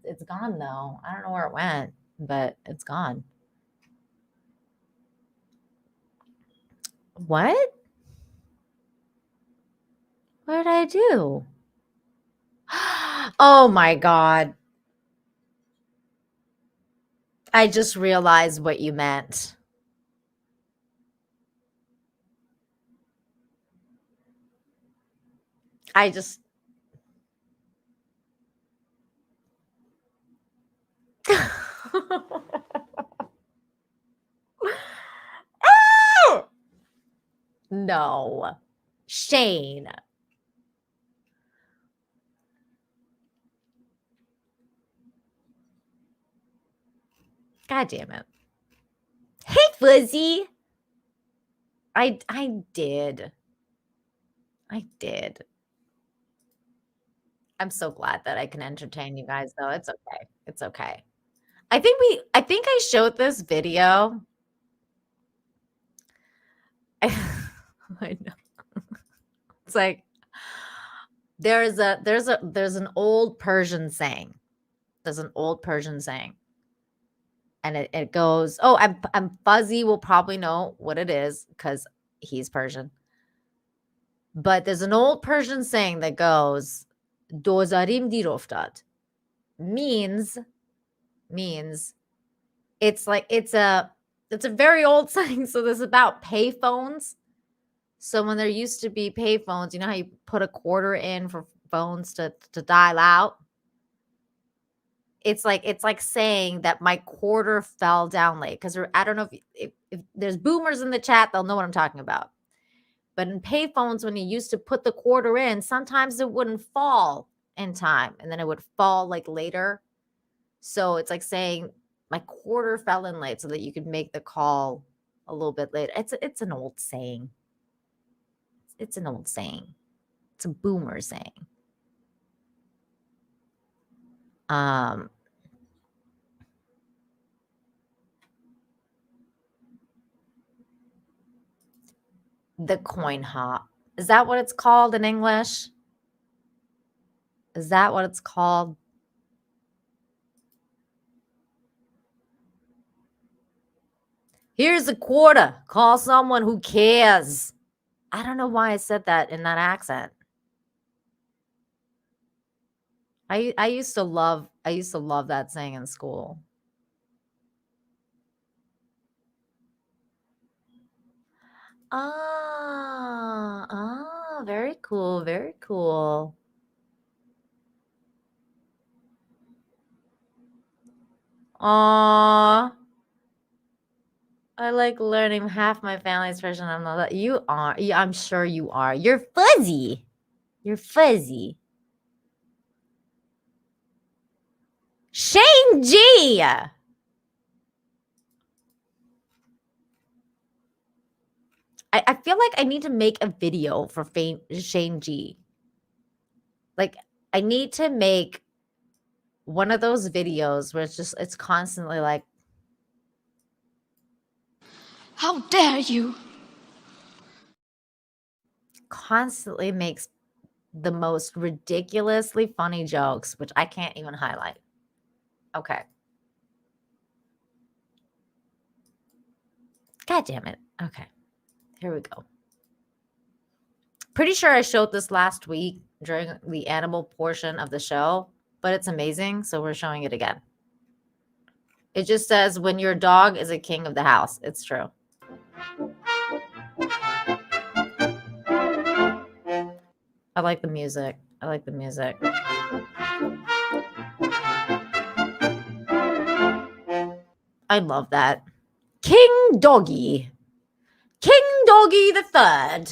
It's gone though. I don't know where it went, but it's gone. What? What did I do? Oh my God. I just realized what you meant. I just... No. Shane. God damn it. Hey, Fuzzy. I did. I did. I'm so glad that I can entertain you guys, though. It's okay. It's okay. I think I showed this video. I know. It's like there's an old Persian saying. There's an old Persian saying. And it goes, oh, I'm Fuzzy will probably know what it is because he's Persian. But there's an old Persian saying that goes, Dozarim diroftad. Means it's like it's a very old saying. So this is about payphones. So when there used to be payphones, you know how you put a quarter in for phones to dial out? It's like saying that my quarter fell down late. Because I don't know if there's boomers in the chat, they'll know what I'm talking about. But in payphones, when you used to put the quarter in, sometimes it wouldn't fall in time. And then it would fall like later. So it's like saying my quarter fell in late so that you could make the call a little bit later. It's an old saying. It's an old saying. It's a boomer saying. The coin hop. Is that what it's called in English? Is that what it's called? Here's a quarter. Call someone who cares. I don't know why I said that in that accent. I used to love that saying in school. Very cool, very cool. I like learning half my family's version. I'm not that. You are. Yeah, I'm sure you are. You're fuzzy. You're fuzzy. Shane G. I feel like I need to make a video for Shane G. Like, I need to make one of those videos where it's constantly like, How dare you? Constantly makes the most ridiculously funny jokes, which I can't even highlight. Okay. God damn it. Okay. Here we go. Pretty sure I showed this last week during the animal portion of the show, but it's amazing, so we're showing it again. It just says, when your dog is a king of the house. It's true. I like the music. I like the music. I love that. King Doggy. King Doggy the Third.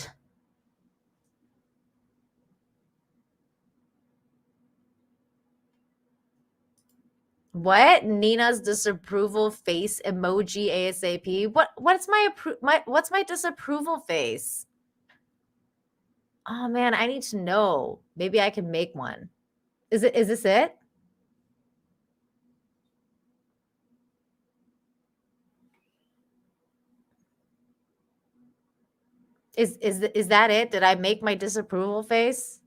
What? Nina's disapproval face emoji ASAP. What's my disapproval face? Oh man, I need to know. Maybe I can make one. Is this it? Is that it? Did I make my disapproval face?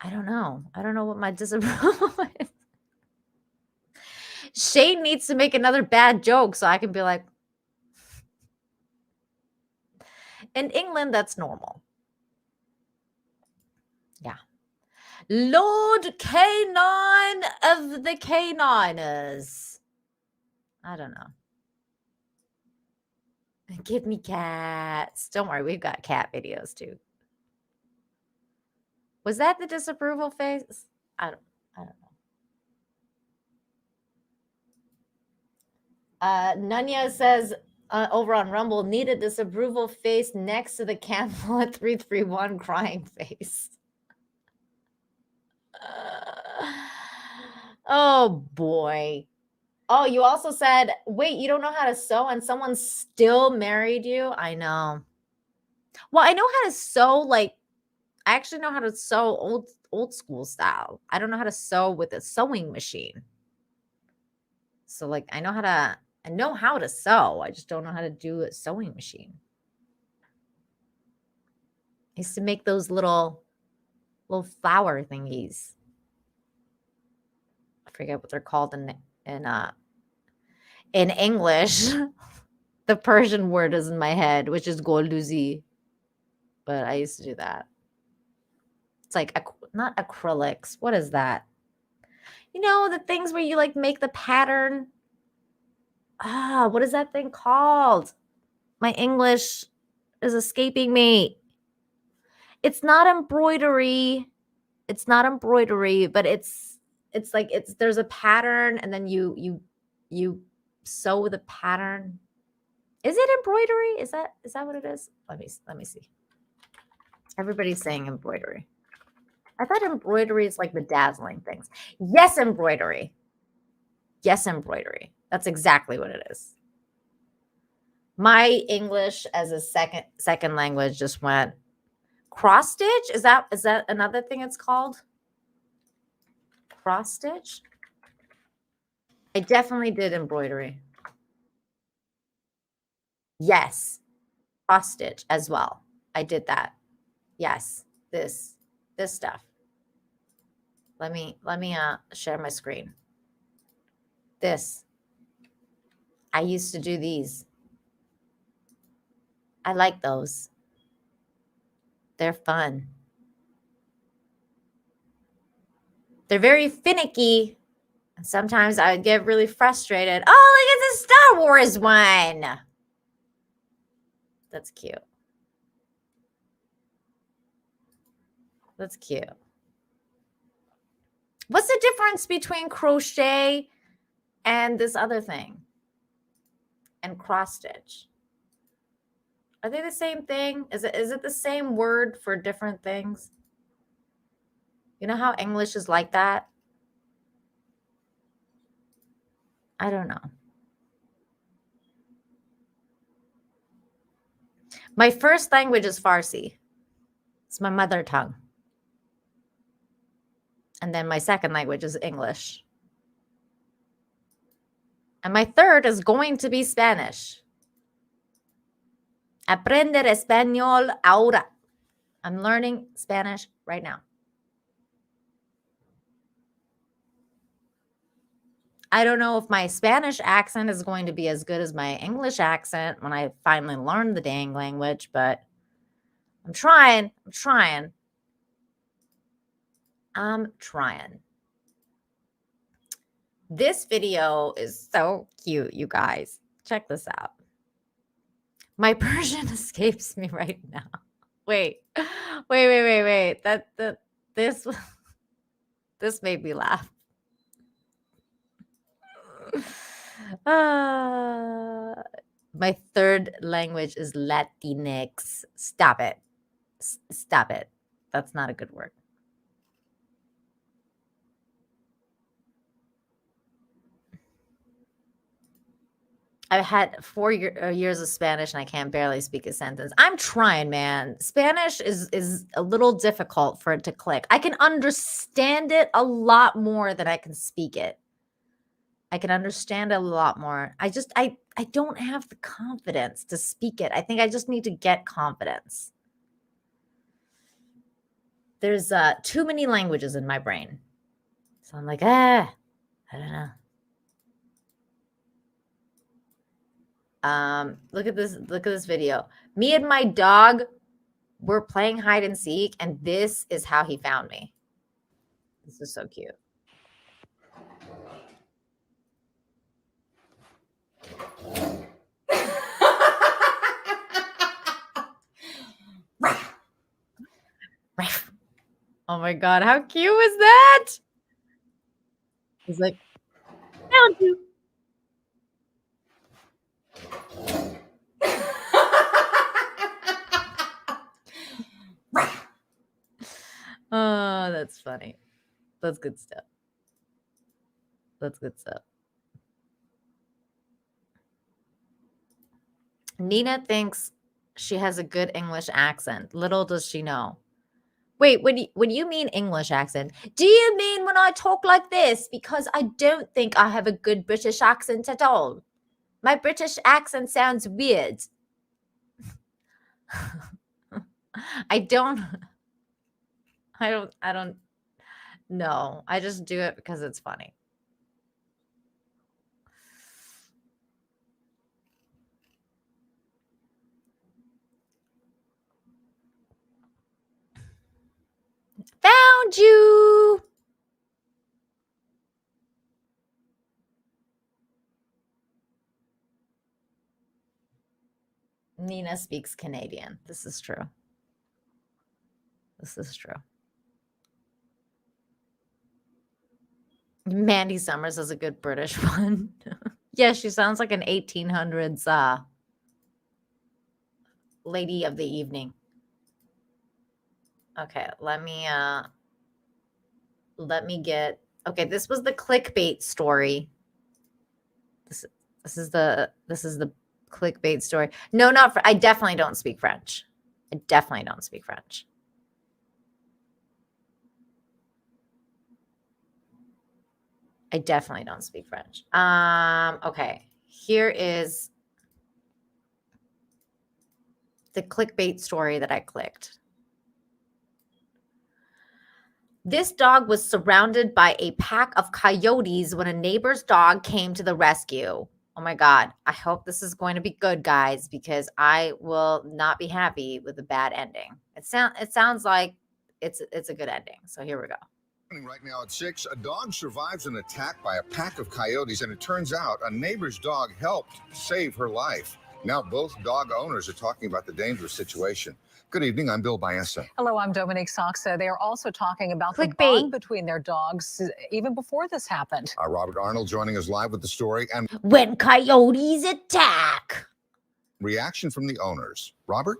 I don't know. I don't know what my disapproval is. Shane needs to make another bad joke so I can be like, in England, that's normal. Yeah. Lord Canine of the Caniners. I don't know. Give me cats. Don't worry, we've got cat videos too. Was that the disapproval face? I don't know. Nunya says over on Rumble, need a disapproval face next to the camel at 331 crying face. Oh boy. Oh, you also said, wait, you don't know how to sew and someone still married you? I know. Well, I know how to sew, like, I actually know how to sew old school style. I don't know how to sew with a sewing machine. So, like, I know how to sew. I just don't know how to do a sewing machine. I used to make those little flower thingies. I forget what they're called in English. The Persian word is in my head, which is golduzi. But I used to do that. It's like not acrylics. What is that? You know, the things where you like make the pattern. What is that thing called? My English is escaping me. It's not embroidery. It's not embroidery, but it's like there's a pattern and then you sew the pattern. Is it embroidery? Is that what it is? Let me see. Everybody's saying embroidery. I thought embroidery is like bedazzling things. Yes, embroidery. Yes, embroidery. That's exactly what it is. My English as a second language just went cross stitch. Is that another thing it's called? Cross stitch? I definitely did embroidery. Yes. Cross stitch as well. I did that. Yes. This stuff. Let me share my screen. This. I used to do these. I like those. They're fun. They're very finicky. And sometimes I would get really frustrated. Oh, look at the Star Wars one. That's cute. That's cute. What's the difference between crochet and this other thing? And cross stitch? Are they the same thing? Is it the same word for different things? You know how English is like that? I don't know. My first language is Farsi. It's my mother tongue. And then my second language is English. And my third is going to be Spanish. Aprender español ahora. I'm learning Spanish right now. I don't know if my Spanish accent is going to be as good as my English accent when I finally learn the dang language, but I'm trying. This video is so cute, you guys. Check this out. My Persian escapes me right now. Wait. This made me laugh. My third language is Latinx. Stop it. Stop it. That's not a good word. I've had 4 years of Spanish and I can barely speak a sentence. I'm trying, man. Spanish is a little difficult for it to click. I can understand it a lot more than I can speak it. I can understand it a lot more. I don't have the confidence to speak it. I think I just need to get confidence. There's too many languages in my brain. So I'm like, I don't know. Look at this video. Me and my dog were playing hide and seek, and this is how he found me. This is so cute. Oh my God, how cute is that? He's like, found you. Oh, that's funny. That's good stuff. That's good stuff. Nina thinks she has a good English accent. Little does she know. Wait, when you mean English accent, do you mean when I talk like this? Because I don't think I have a good British accent at all. My British accent sounds weird. I don't know. I just do it because it's funny. Found you. Nina speaks Canadian. This is true. This is true. Mandy Summers is a good British one. Yeah, she sounds like an 1800s lady of the evening. Okay, let me get. Okay, this was the clickbait story. This is the clickbait story. No, I definitely don't speak French. I definitely don't speak French. I definitely don't speak French. Okay, here is the clickbait story that I clicked. This dog was surrounded by a pack of coyotes when a neighbor's dog came to the rescue. Oh my God. I hope this is going to be good, guys, because I will not be happy with a bad ending. It sounds like it's a good ending. So here we go. Right now at 6, a dog survives an attack by a pack of coyotes, and it turns out a neighbor's dog helped save her life. Now both dog owners are talking about the dangerous situation. Good evening, I'm Bill Baessa. Hello, I'm Dominique Soxa. They are also talking about the Clickbait. bond between their dogs even before this happened. Robert Arnold joining us live with the story and when coyotes attack. Reaction from the owners. Robert?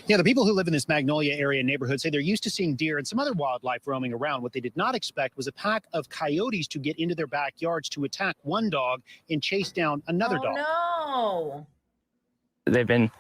Yeah, the people who live in this Magnolia area neighborhood say they're used to seeing deer and some other wildlife roaming around. What they did not expect was a pack of coyotes to get into their backyards to attack one dog and chase down another dog. No. They've been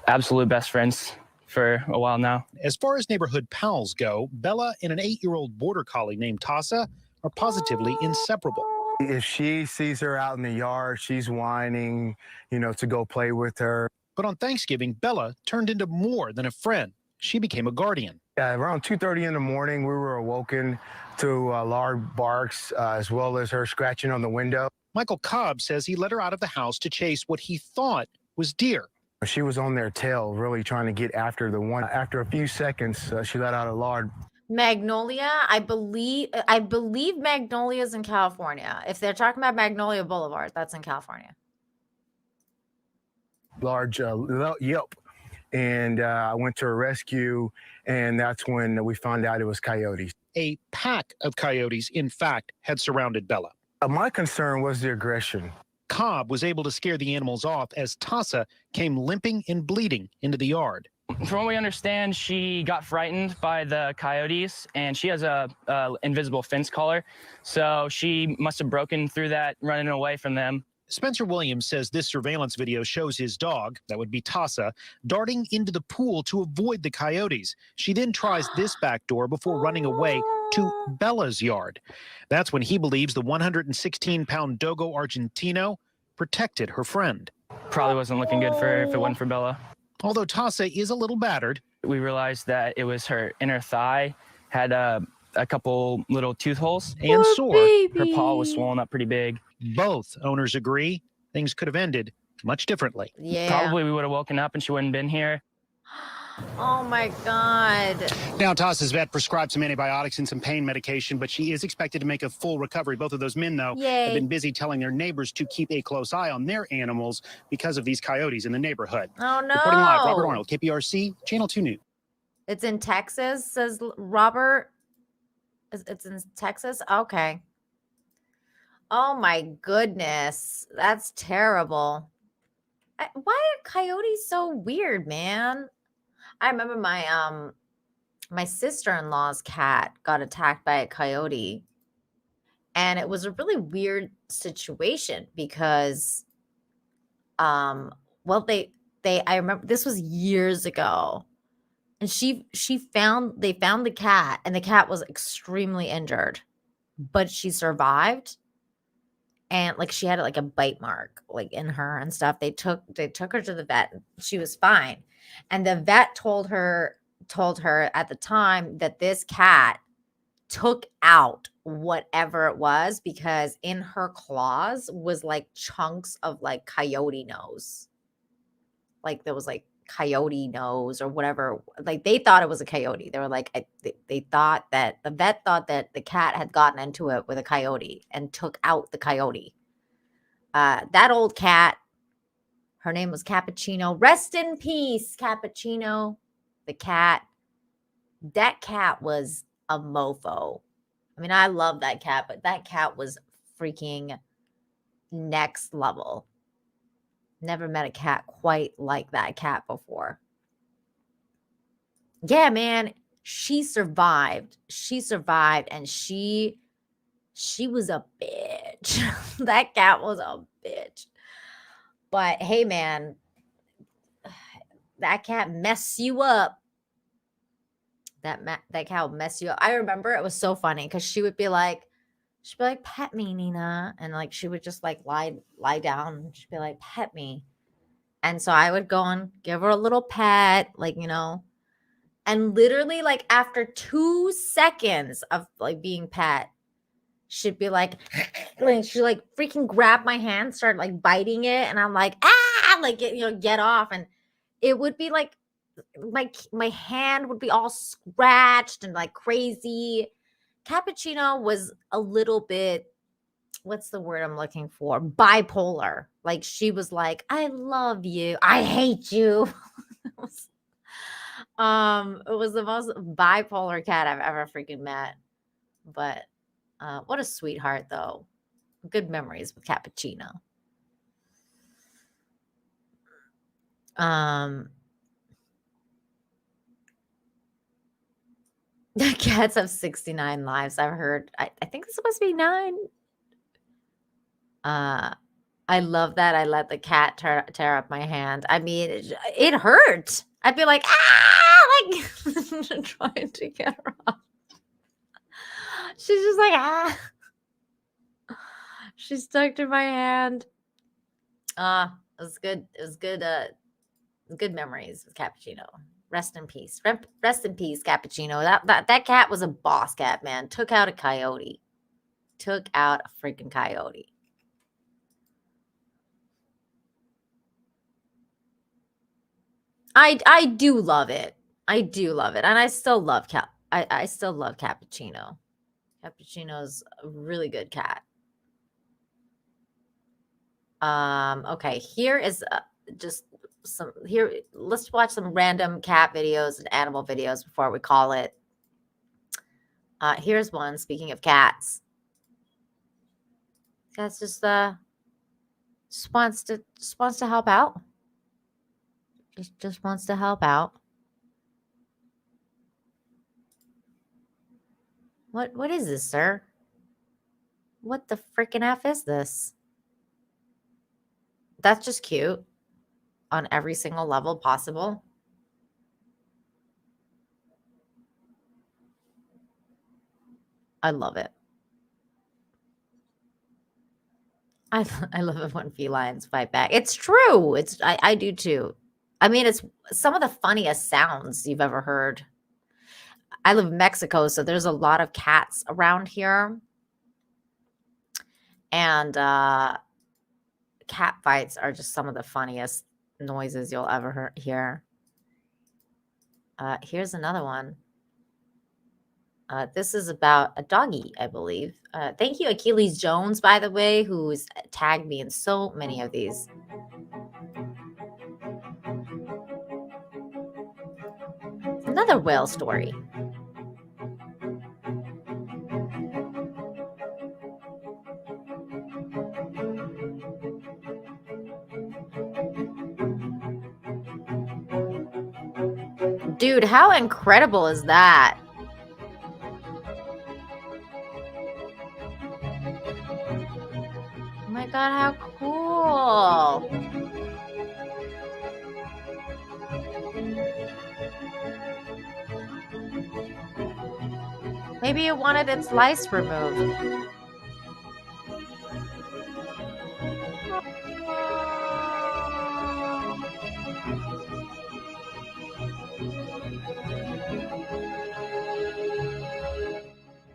absolute best friends for a while now. As far as neighborhood pals go, Bella and an 8-year-old border collie named Tassa are positively inseparable. If she sees her out in the yard, she's whining, to go play with her. But on Thanksgiving, Bella turned into more than a friend. She became a guardian. Around 2:30 in the morning, we were awoken to loud barks, as well as her scratching on the window. Michael Cobb says he let her out of the house to chase what he thought was deer. She was on their tail, really trying to get after the one. After a few seconds, she let out a loud. Magnolia, I believe Magnolia's in California. If they're talking about Magnolia Boulevard, that's in California. Large yelp, and I went to a rescue, and that's when we found out it was coyotes. A pack of coyotes, in fact, had surrounded Bella. My concern was the aggression. Cobb was able to scare the animals off as Tassa came limping and bleeding into the yard. From what we understand, she got frightened by the coyotes, and she has a invisible fence collar, so she must have broken through that, running away from them. Spencer Williams says this surveillance video shows his dog, that would be Tassa, darting into the pool to avoid the coyotes. She then tries this back door before running away to Bella's yard. That's when he believes the 116-pound Dogo Argentino protected her friend. Probably wasn't looking good for her if it wasn't for Bella. Although Tassa is a little battered. We realized that it was her inner thigh, had a couple little tooth holes. And sore. Her paw was swollen up pretty big. Both owners agree things could have ended much differently. Yeah. Probably we would have woken up and she wouldn't have been here. Oh my God. Now, Tassa's vet prescribed some antibiotics and some pain medication, but she is expected to make a full recovery. Both of those men, though, Yay. have been busy telling their neighbors to keep a close eye on their animals because of these coyotes in the neighborhood. Oh no. Reporting live, Robert Arnold, KPRC, Channel 2 News. It's in Texas, says Robert. It's in Texas? Okay. Oh my goodness. That's terrible. Why are coyotes so weird, man? I remember my sister-in-law's cat got attacked by a coyote. And it was a really weird situation because I remember this was years ago. And they found the cat, and the cat was extremely injured, but she survived. And like she had like a bite mark like in her and stuff. They took her to the vet. She was fine. And the vet told her at the time that this cat took out whatever it was because in her claws was like chunks of like coyote nose. Like there was like coyote nose or whatever. Like they thought it was a coyote. They were like, they thought that the vet thought that the cat had gotten into it with a coyote and took out the coyote. That old cat, her name was Cappuccino. Rest in peace, Cappuccino. The cat. That cat was a mofo. I mean, I love that cat, but that cat was freaking next level. Never met a cat quite like that cat before. Yeah, man, she survived. She survived, and she was a bitch. That cat was a bitch. But hey, man, that cat mess you up. That cat would mess you up. I remember it was so funny because she'd be like, pet me, Nina. And like, she would just like lie down. And she'd be like, pet me. And so I would go and give her a little pet, like, you know, and literally like after 2 seconds of like being pet, she'd be like she like freaking grabbed my hand, started like biting it. And I'm like, like, get off. And it would be like, my hand would be all scratched and like crazy. Cappuccino was a little bit, what's the word I'm looking for? Bipolar. Like she was like, I love you, I hate you. It was the most bipolar cat I've ever freaking met. But what a sweetheart though. Good memories with Cappuccino. The cats have 69 lives. I've heard. I think it's supposed to be 9. I love that. I let the cat tear up my hand. I mean, it hurt. I'd be like, ah, like trying to get her off. She's just like, ah. She stuck to my hand. It was good. It was good. Good memories with Cappuccino. Rest in peace. Rest in peace, Cappuccino. That cat was a boss cat, man. Took out a coyote. Took out a freaking coyote. I do love it. I do love it. And I still love I still love Cappuccino. Cappuccino's a really good cat. Okay, here is just some here. Let's watch some random cat videos and animal videos before we call it. Here's one. Speaking of cats, cats just wants to help out. Just wants to help out. What is this, sir? What the freaking F is this? That's just cute on every single level possible. I love it. I love it when felines fight back. It's true. I do too. I mean, it's some of the funniest sounds you've ever heard. I live in Mexico, so there's a lot of cats around here. And cat fights are just some of the funniest noises you'll ever hear. Here's another one. This is about a doggy, I believe. Thank you, Achilles Jones, by the way, who's tagged me in so many of these. Another whale story. Dude, how incredible is that? Oh my God, how cool. Maybe it wanted its lice removed.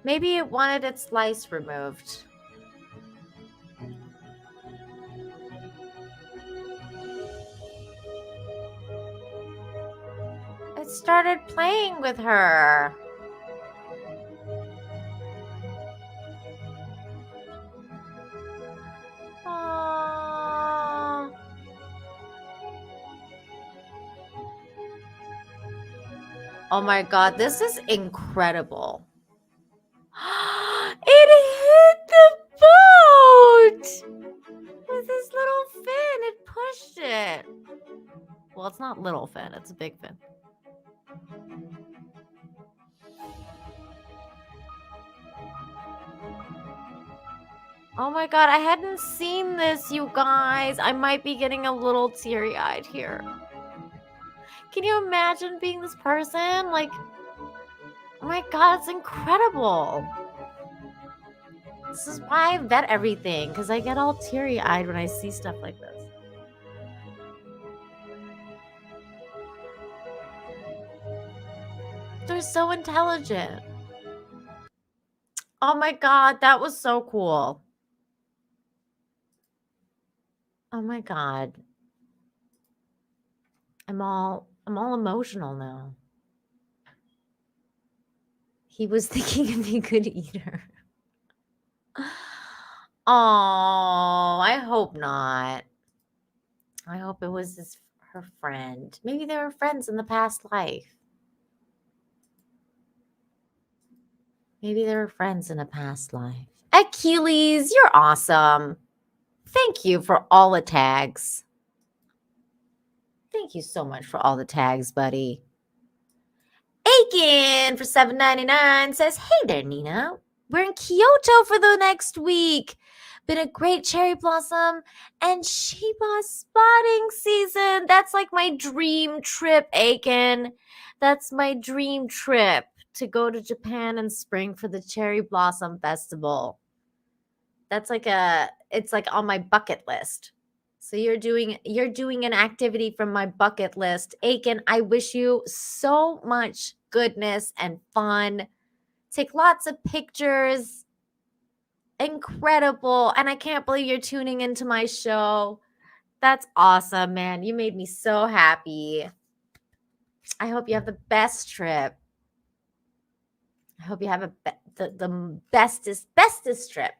Maybe it wanted its lice removed. It started playing with her. Aww. Oh my God, this is incredible. It hit the boat with his little fin. It pushed it. Well, it's not little fin, it's a big fin. Oh my God, I hadn't seen this, you guys. I might be getting a little teary-eyed here. Can you imagine being this person? Like, oh my God, it's incredible. This is why I vet everything, because I get all teary-eyed when I see stuff like this. They're so intelligent. Oh my God, that was so cool. Oh my God. I'm all emotional now. He was thinking of me, good eater. Oh, I hope not. I hope it was her friend. Maybe they were friends in the past life. Maybe they were friends in a past life. Achilles, you're awesome. Thank you for all the tags. Thank you so much for all the tags, buddy. Aiken for $7.99 says, hey there, Nina. We're in Kyoto for the next week. Been a great cherry blossom and Sheba spotting season. That's like my dream trip, Aiken. That's my dream trip, to go to Japan in spring for the cherry blossom festival. That's like it's like on my bucket list. So you're doing an activity from my bucket list. Aiken, I wish you so much goodness and fun. Take lots of pictures. Incredible. And I can't believe you're tuning into my show. That's awesome, man. You made me so happy. I hope you have the best trip. I hope you have the bestest trip.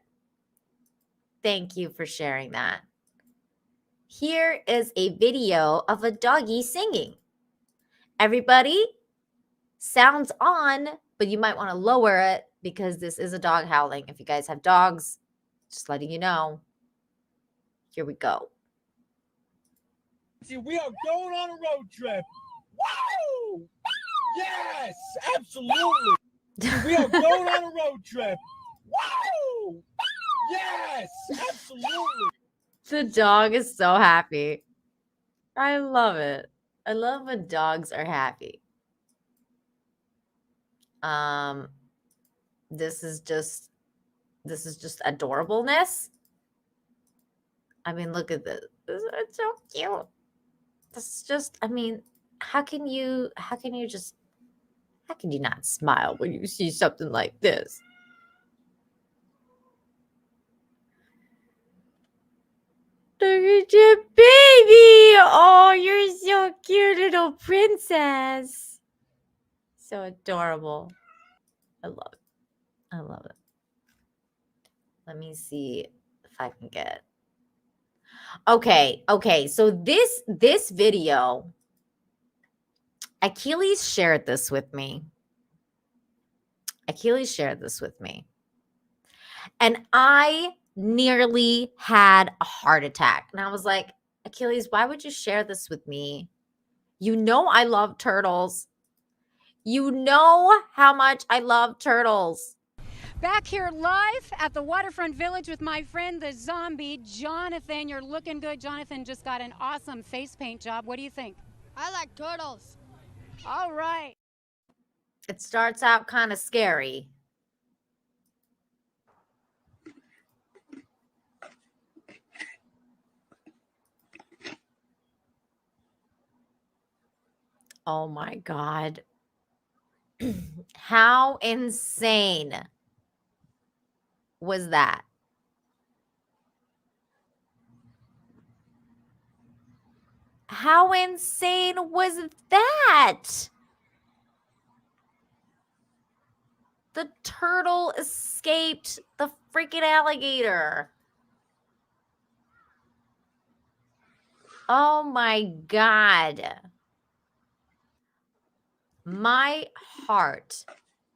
Thank you for sharing that. Here is a video of a doggy singing. Everybody, sounds on, but you might want to lower it because this is a dog howling. If you guys have dogs, just letting you know. Here we go. See, we are going on a road trip. Woo! Yes, absolutely. We are going on a road trip. Woo! Yes, absolutely. The dog is so happy. I love it. I love when dogs are happy. This is just adorableness. I mean, look at this. This is so cute. This is just, I mean, how can you not smile when you see something like this? Look at your baby. Oh, you're so cute, little princess. So adorable. I love it. I love it. Let me see if I can get. Okay. So this video, Achilles shared this with me. And I nearly had a heart attack. And I was like, Achilles, why would you share this with me? You know I love turtles. You know how much I love turtles. Back here live at the Waterfront Village with my friend, the zombie, Jonathan. You're looking good. Jonathan just got an awesome face paint job. What do you think? I like turtles. All right. It starts out kind of scary. Oh my God. How insane was that? How insane was that? The turtle escaped the freaking alligator. Oh my God. My heart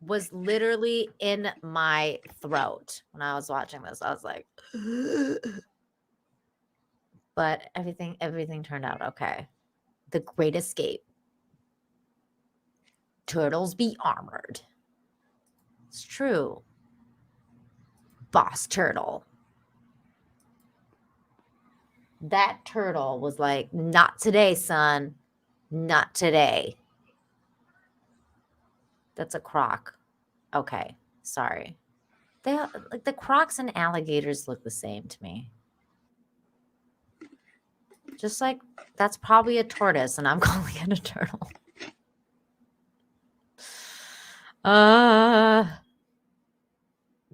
was literally in my throat when I was watching this. I was like, but everything turned out okay. The Great Escape. Turtles be armored. It's true. Boss turtle. That turtle was like, not today, son. Not today. That's a croc. Okay, sorry. They like the crocs and alligators look the same to me. Just like that's probably a tortoise and I'm calling it a turtle.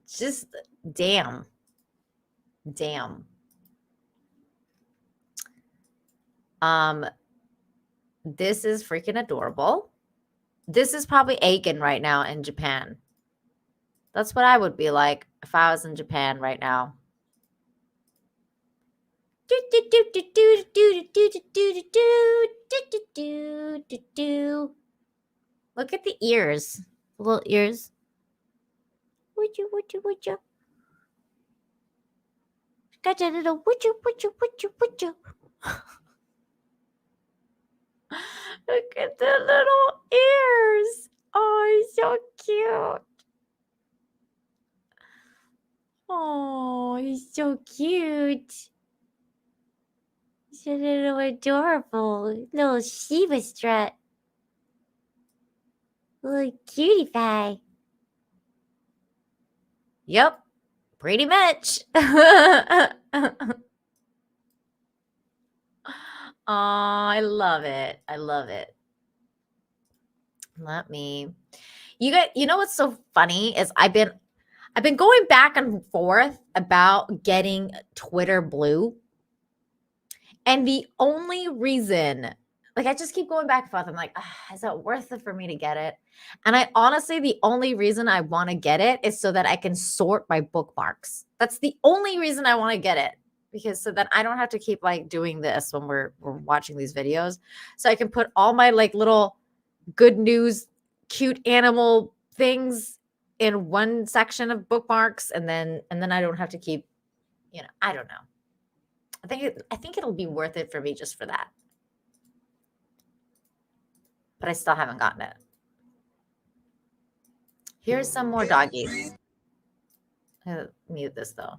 Just damn. This is freaking adorable. This is probably Aiken right now in Japan. That's what I would be like if I was in Japan right now. Look at the ears. The little ears. Would you? Got a little would you? Look at the little ears. Oh, he's so cute. Oh, he's so cute. He's a little adorable little Shiva strut. Little cutie pie. Yep, pretty much. Oh, I love it. I love it. You know what's so funny is I've been going back and forth about getting Twitter Blue. And the only reason, like, I just keep going back and forth. I'm like, is it worth it for me to get it? And I honestly, the only reason I want to get it is so that I can sort by bookmarks. That's the only reason I want to get it, because so that I don't have to keep like doing this when we're watching these videos. So I can put all my like little good news, cute animal things in one section of bookmarks, and then I don't have to keep, I don't know. I think it'll be worth it for me just for that. But I still haven't gotten it. Here's some more doggies. I'll mute this though.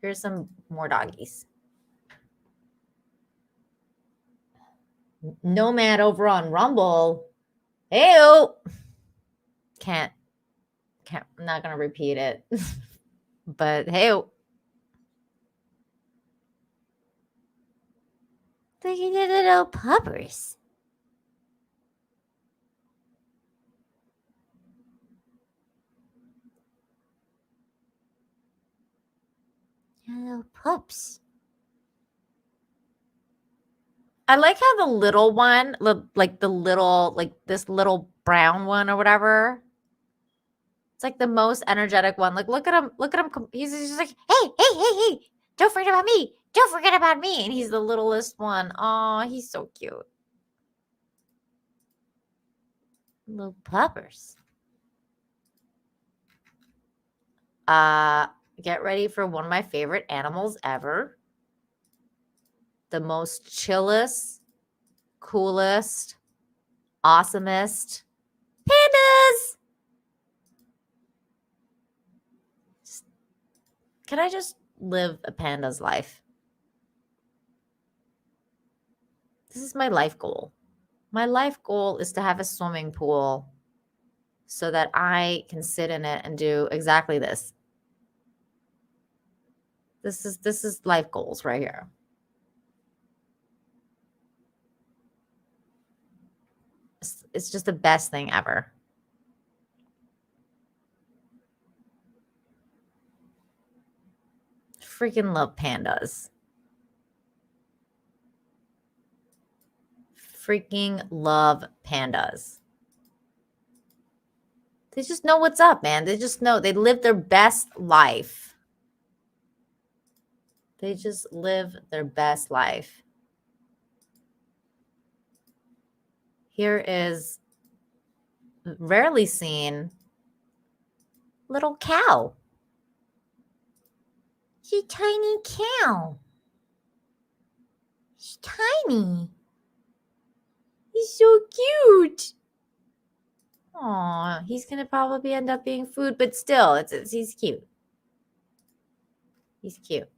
Here's some more doggies. Nomad over on Rumble. Ew. Can't. I'm not gonna repeat it. But hey. Look at the little puppers. Little pups. I like how the little one, like this little brown one or whatever. It's like the most energetic one. Like, look at him. Look at him. He's just like, hey. Don't forget about me. Don't forget about me. And he's the littlest one. Oh, he's so cute. Little puppers. Get ready for one of my favorite animals ever. The most chillest, coolest, awesomest pandas. Can I just live a panda's life? This is my life goal. My life goal is to have a swimming pool so that I can sit in it and do exactly this. This is life goals right here. It's just the best thing ever. Freaking love pandas. Freaking love pandas. They just know what's up, man. They just know. They live their best life. They just live their best life. Here is rarely seen little cow. She's a tiny cow. She's tiny. He's so cute. Aw, he's gonna probably end up being food, but still, he's cute. He's cute.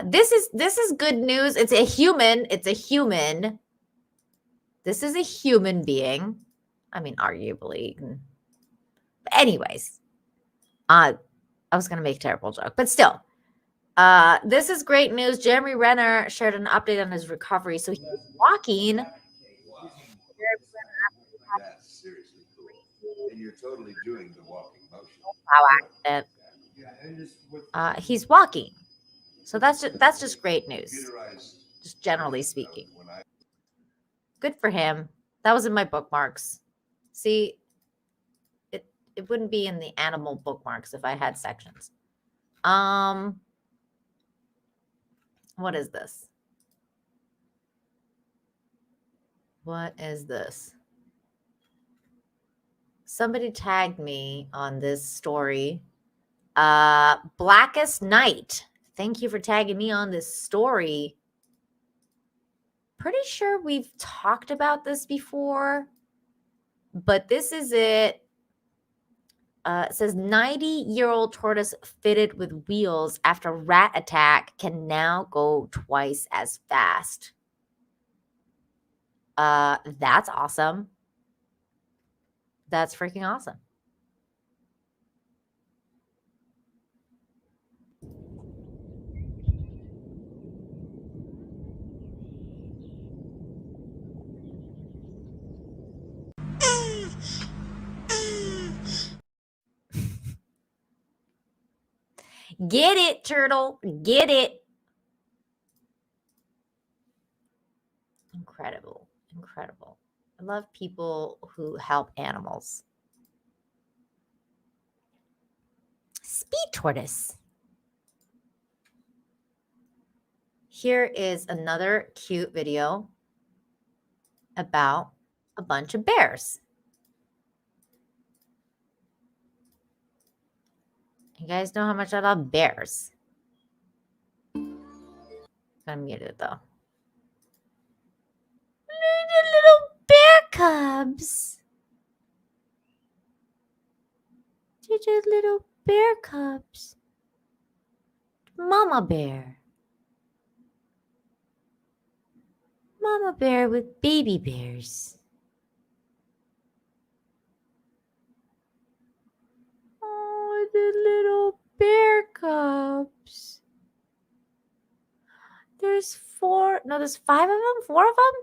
This is good news. It's a human. It's a human. This is a human being. I mean, arguably. But anyways, I was gonna make a terrible joke, but still. This is great news. Jeremy Renner shared an update on his recovery. So he's walking. That's seriously cool. And you're totally doing the walking motion. He's walking. So that's just great news. Just generally speaking. Good for him. That was in my bookmarks. See, it wouldn't be in the animal bookmarks if I had sections. What is this? What is this? Somebody tagged me on this story. Blackest Night. Thank you for tagging me on this story. Pretty sure we've talked about this before, but this is it. It says 90-year-old tortoise fitted with wheels after rat attack can now go twice as fast. That's awesome. That's freaking awesome. Get it, turtle. Get it. Incredible. Incredible. I love people who help animals. Speed tortoise. Here is another cute video about a bunch of bears. You guys know how much I love bears. I'm muted though. Little bear cubs. They're just little bear cubs. Mama bear. Mama bear with baby bears. Oh, the little bear cubs. There's 4. No, there's 5 of them? 4 of them?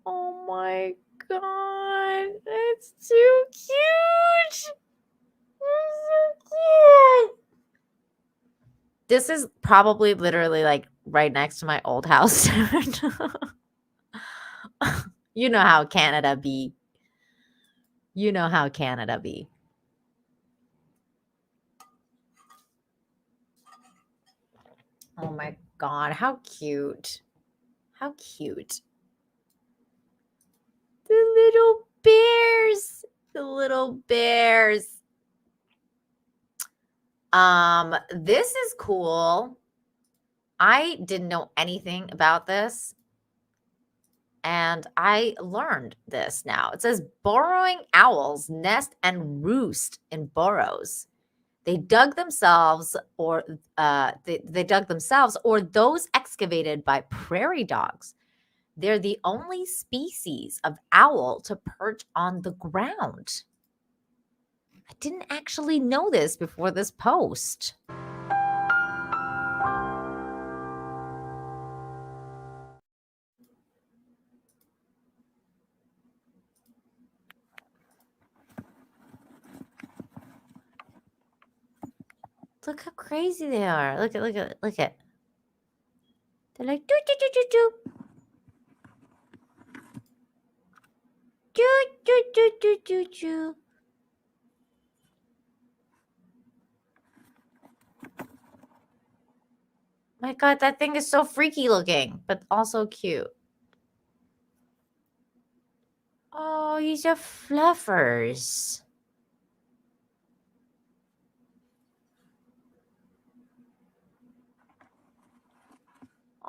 Oh my god. It's too cute. It's so cute. This is probably literally like right next to my old house. You know how Canada be. You know how Canada be. Oh my god, how cute. How cute. The little bears. The little bears. This is cool. I didn't know anything about this. And I learned this now. It says burrowing owls nest and roost in burrows. They dug themselves or they dug themselves or those excavated by prairie dogs. They're the only species of owl to perch on the ground. I didn't actually know this before this post. Look how crazy they are. Look at. They're like do do do do do. Do do do do do do. My god, that thing is so freaky looking, but also cute. Oh, these are fluffers.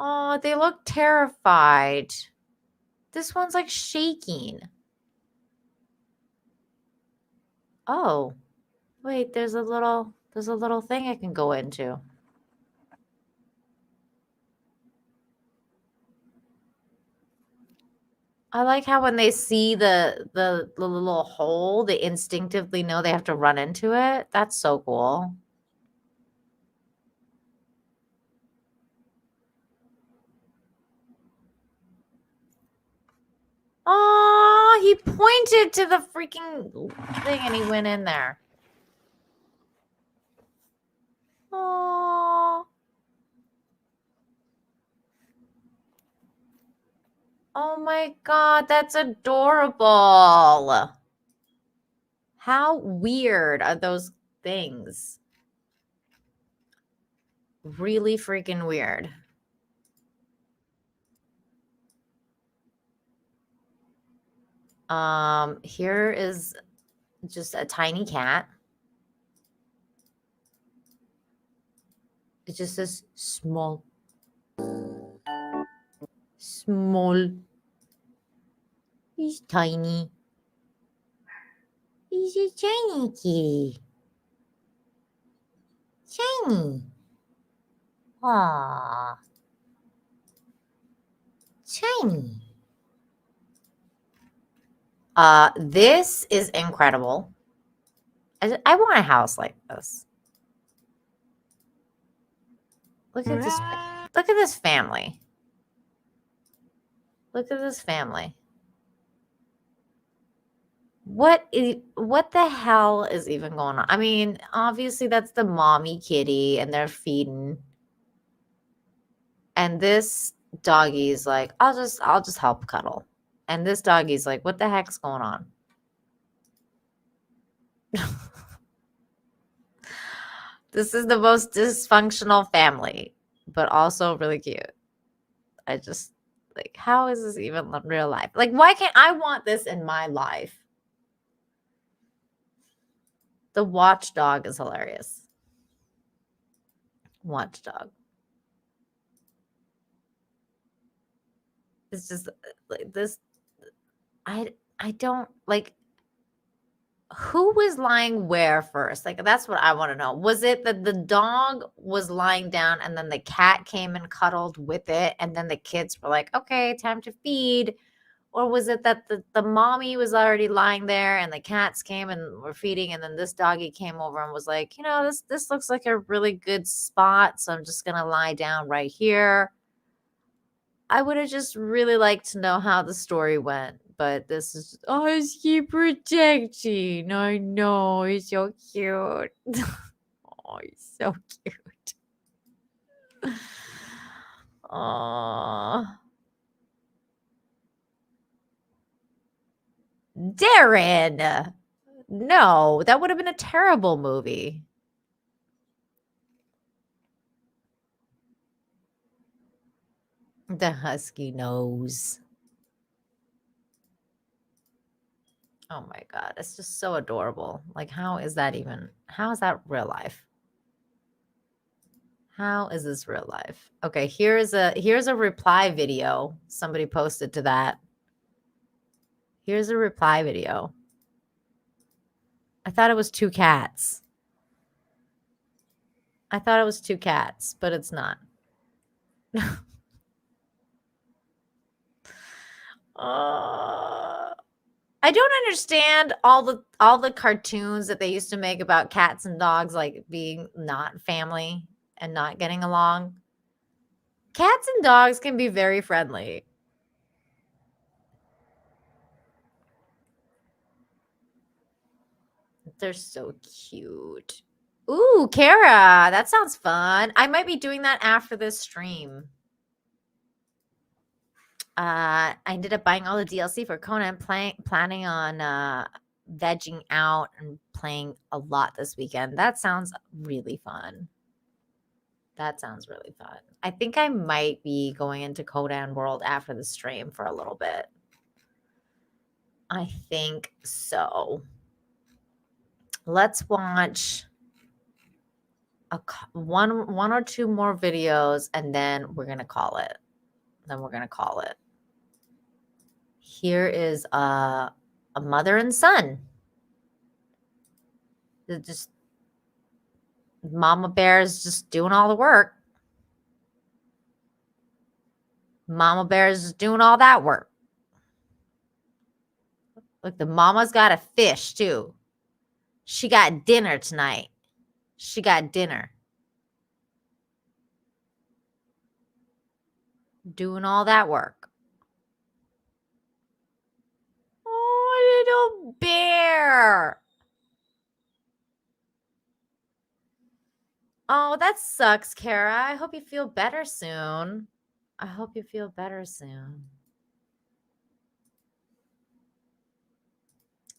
Oh, they look terrified. This one's like shaking. Oh, wait, there's a little thing I can go into. I like how when they see the little hole, they instinctively know they have to run into it. That's so cool. Oh, he pointed to the freaking thing and he went in there. Oh. Oh my god, that's adorable. How weird are those things? Really freaking weird. Here is just a tiny cat. It just says small. Small. He's tiny. He's a shiny kitty. Shiny. Aww. Shiny. This is incredible. I want a house like this. Look at this. Look at this family. Look at this family. What the hell is even going on? I mean, obviously that's the mommy kitty and they're feeding. And this doggy's like, I'll just help cuddle. And this doggy's like, what the heck's going on? This is the most dysfunctional family, but also really cute. I just like, how is this even real life? Like, why can't I want this in my life? The watchdog is hilarious. Watchdog. It's just like this. I don't like. Who was lying where first? Like, that's what I want to know. Was it that the dog was lying down and then the cat came and cuddled with it and then the kids were like, okay, time to feed? Or was it that the mommy was already lying there and the cats came and were feeding and then this doggy came over and was like, you know, this looks like a really good spot, so I'm just going to lie down right here. I would have just really liked to know how the story went. But this is, oh, is he protecting? I know, he's so cute. Oh, he's so cute. Oh, Darren. No, that would have been a terrible movie. The husky nose. Oh my God, it's just so adorable. Like, how is that real life? How is this real life? Okay, here's a reply video. Somebody posted to that. Here's a reply video. I thought it was two cats. But it's not. I don't understand all the cartoons that they used to make about cats and dogs like being not family and not getting along. Cats and dogs can be very friendly. They're so cute. Ooh, Kara, that sounds fun. I might be doing that after this stream. I ended up buying all the DLC for Conan, planning on vegging out and playing a lot this weekend. That sounds really fun. I think I might be going into Conan World after the stream for a little bit. I think so. Let's watch one or two more videos and then we're gonna call it. Here is a mother and son. They're just Mama Bear is just doing all the work. Mama Bear is just doing all that work. Look, the mama's got a fish too. She got dinner tonight. Doing all that work. Oh, little bear. Oh, that sucks, Kara. I hope you feel better soon.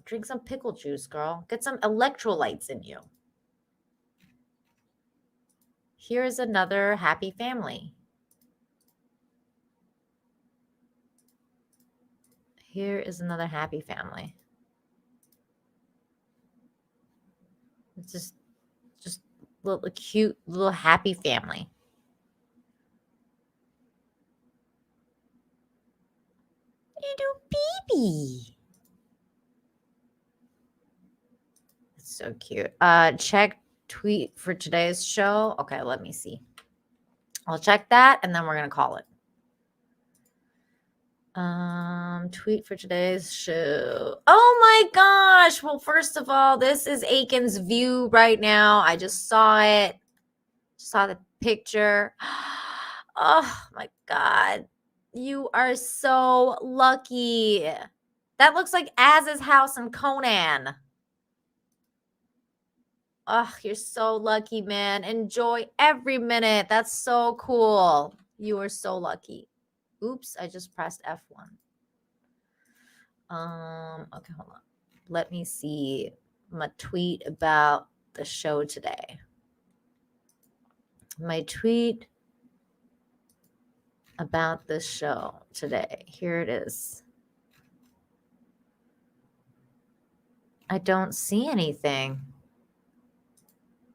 Drink some pickle juice, girl. Get some electrolytes in you. Here's another happy family. Here is another happy family. It's just little cute, little happy family. Little baby. So cute. Check tweet for today's show. Okay, let me see. I'll check that and then we're gonna call it. Tweet for today's show. Oh my gosh. Well, first of all, this is Aiken's view right now. I just saw it. Saw the picture. Oh my God. You are so lucky. That looks like Az's house in Conan. Oh, you're so lucky, man. Enjoy every minute. That's so cool. You are so lucky. Oops, I just pressed F1. Okay, hold on. Let me see my tweet about the show today. My tweet about the show today. Here it is. I don't see anything.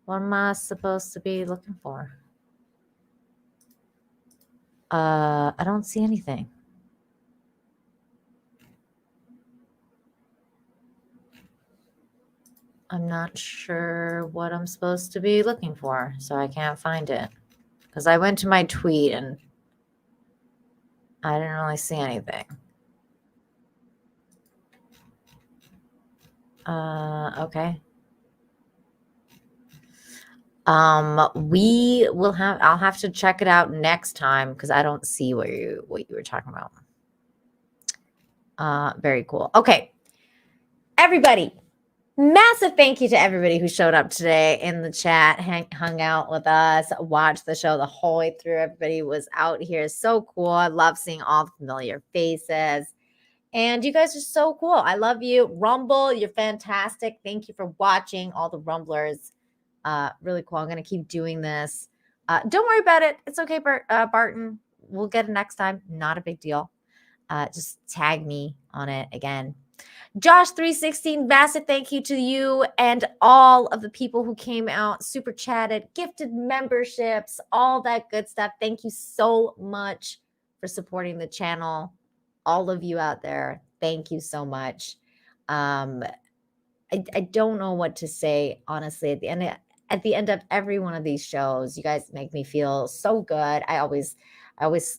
What am I supposed to be looking for? I don't see anything. I'm not sure what I'm supposed to be looking for, so I can't find it. Because I went to my tweet and I didn't really see anything. Okay. I'll have to check it out next time because I don't see what you were talking about. Very cool. Okay. Everybody, massive thank you to everybody who showed up today in the chat, hung out with us, watched the show the whole way through. Everybody was out here. So cool. I love seeing all the familiar faces. And you guys are so cool. I love you. Rumble, you're fantastic. Thank you for watching, all the Rumblers. Really cool. I'm going to keep doing this. Don't worry about it. It's okay, Barton. We'll get it next time. Not a big deal. Just tag me on it again. Josh316, massive thank you to you and all of the people who came out, super chatted, gifted memberships, all that good stuff. Thank you so much for supporting the channel. All of you out there, thank you so much. I don't know what to say, honestly. At the end of every one of these shows, you guys make me feel so good. I always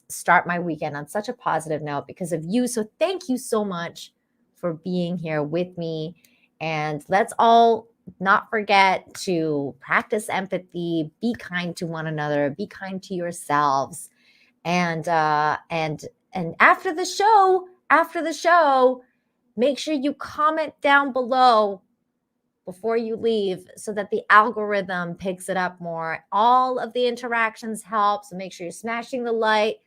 start my weekend on such a positive note because of you. So thank you so much for being here with me. And let's all not forget to practice empathy, be kind to one another, be kind to yourselves. And after the show, make sure you comment down below before you leave so that the algorithm picks it up more. All of the interactions help. So make sure you're smashing the like,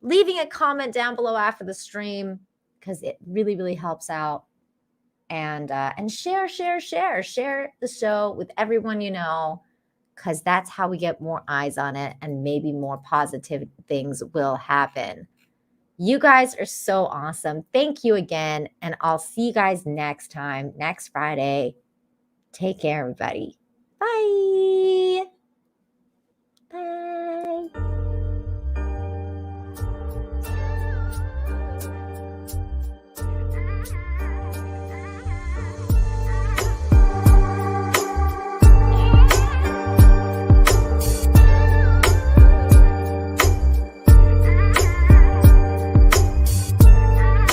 leaving a comment down below after the stream because it really, really helps out. And share the show with everyone you know because that's how we get more eyes on it and maybe more positive things will happen. You guys are so awesome. Thank you again. And I'll see you guys next time, next Friday. Take care, everybody. Bye. Bye.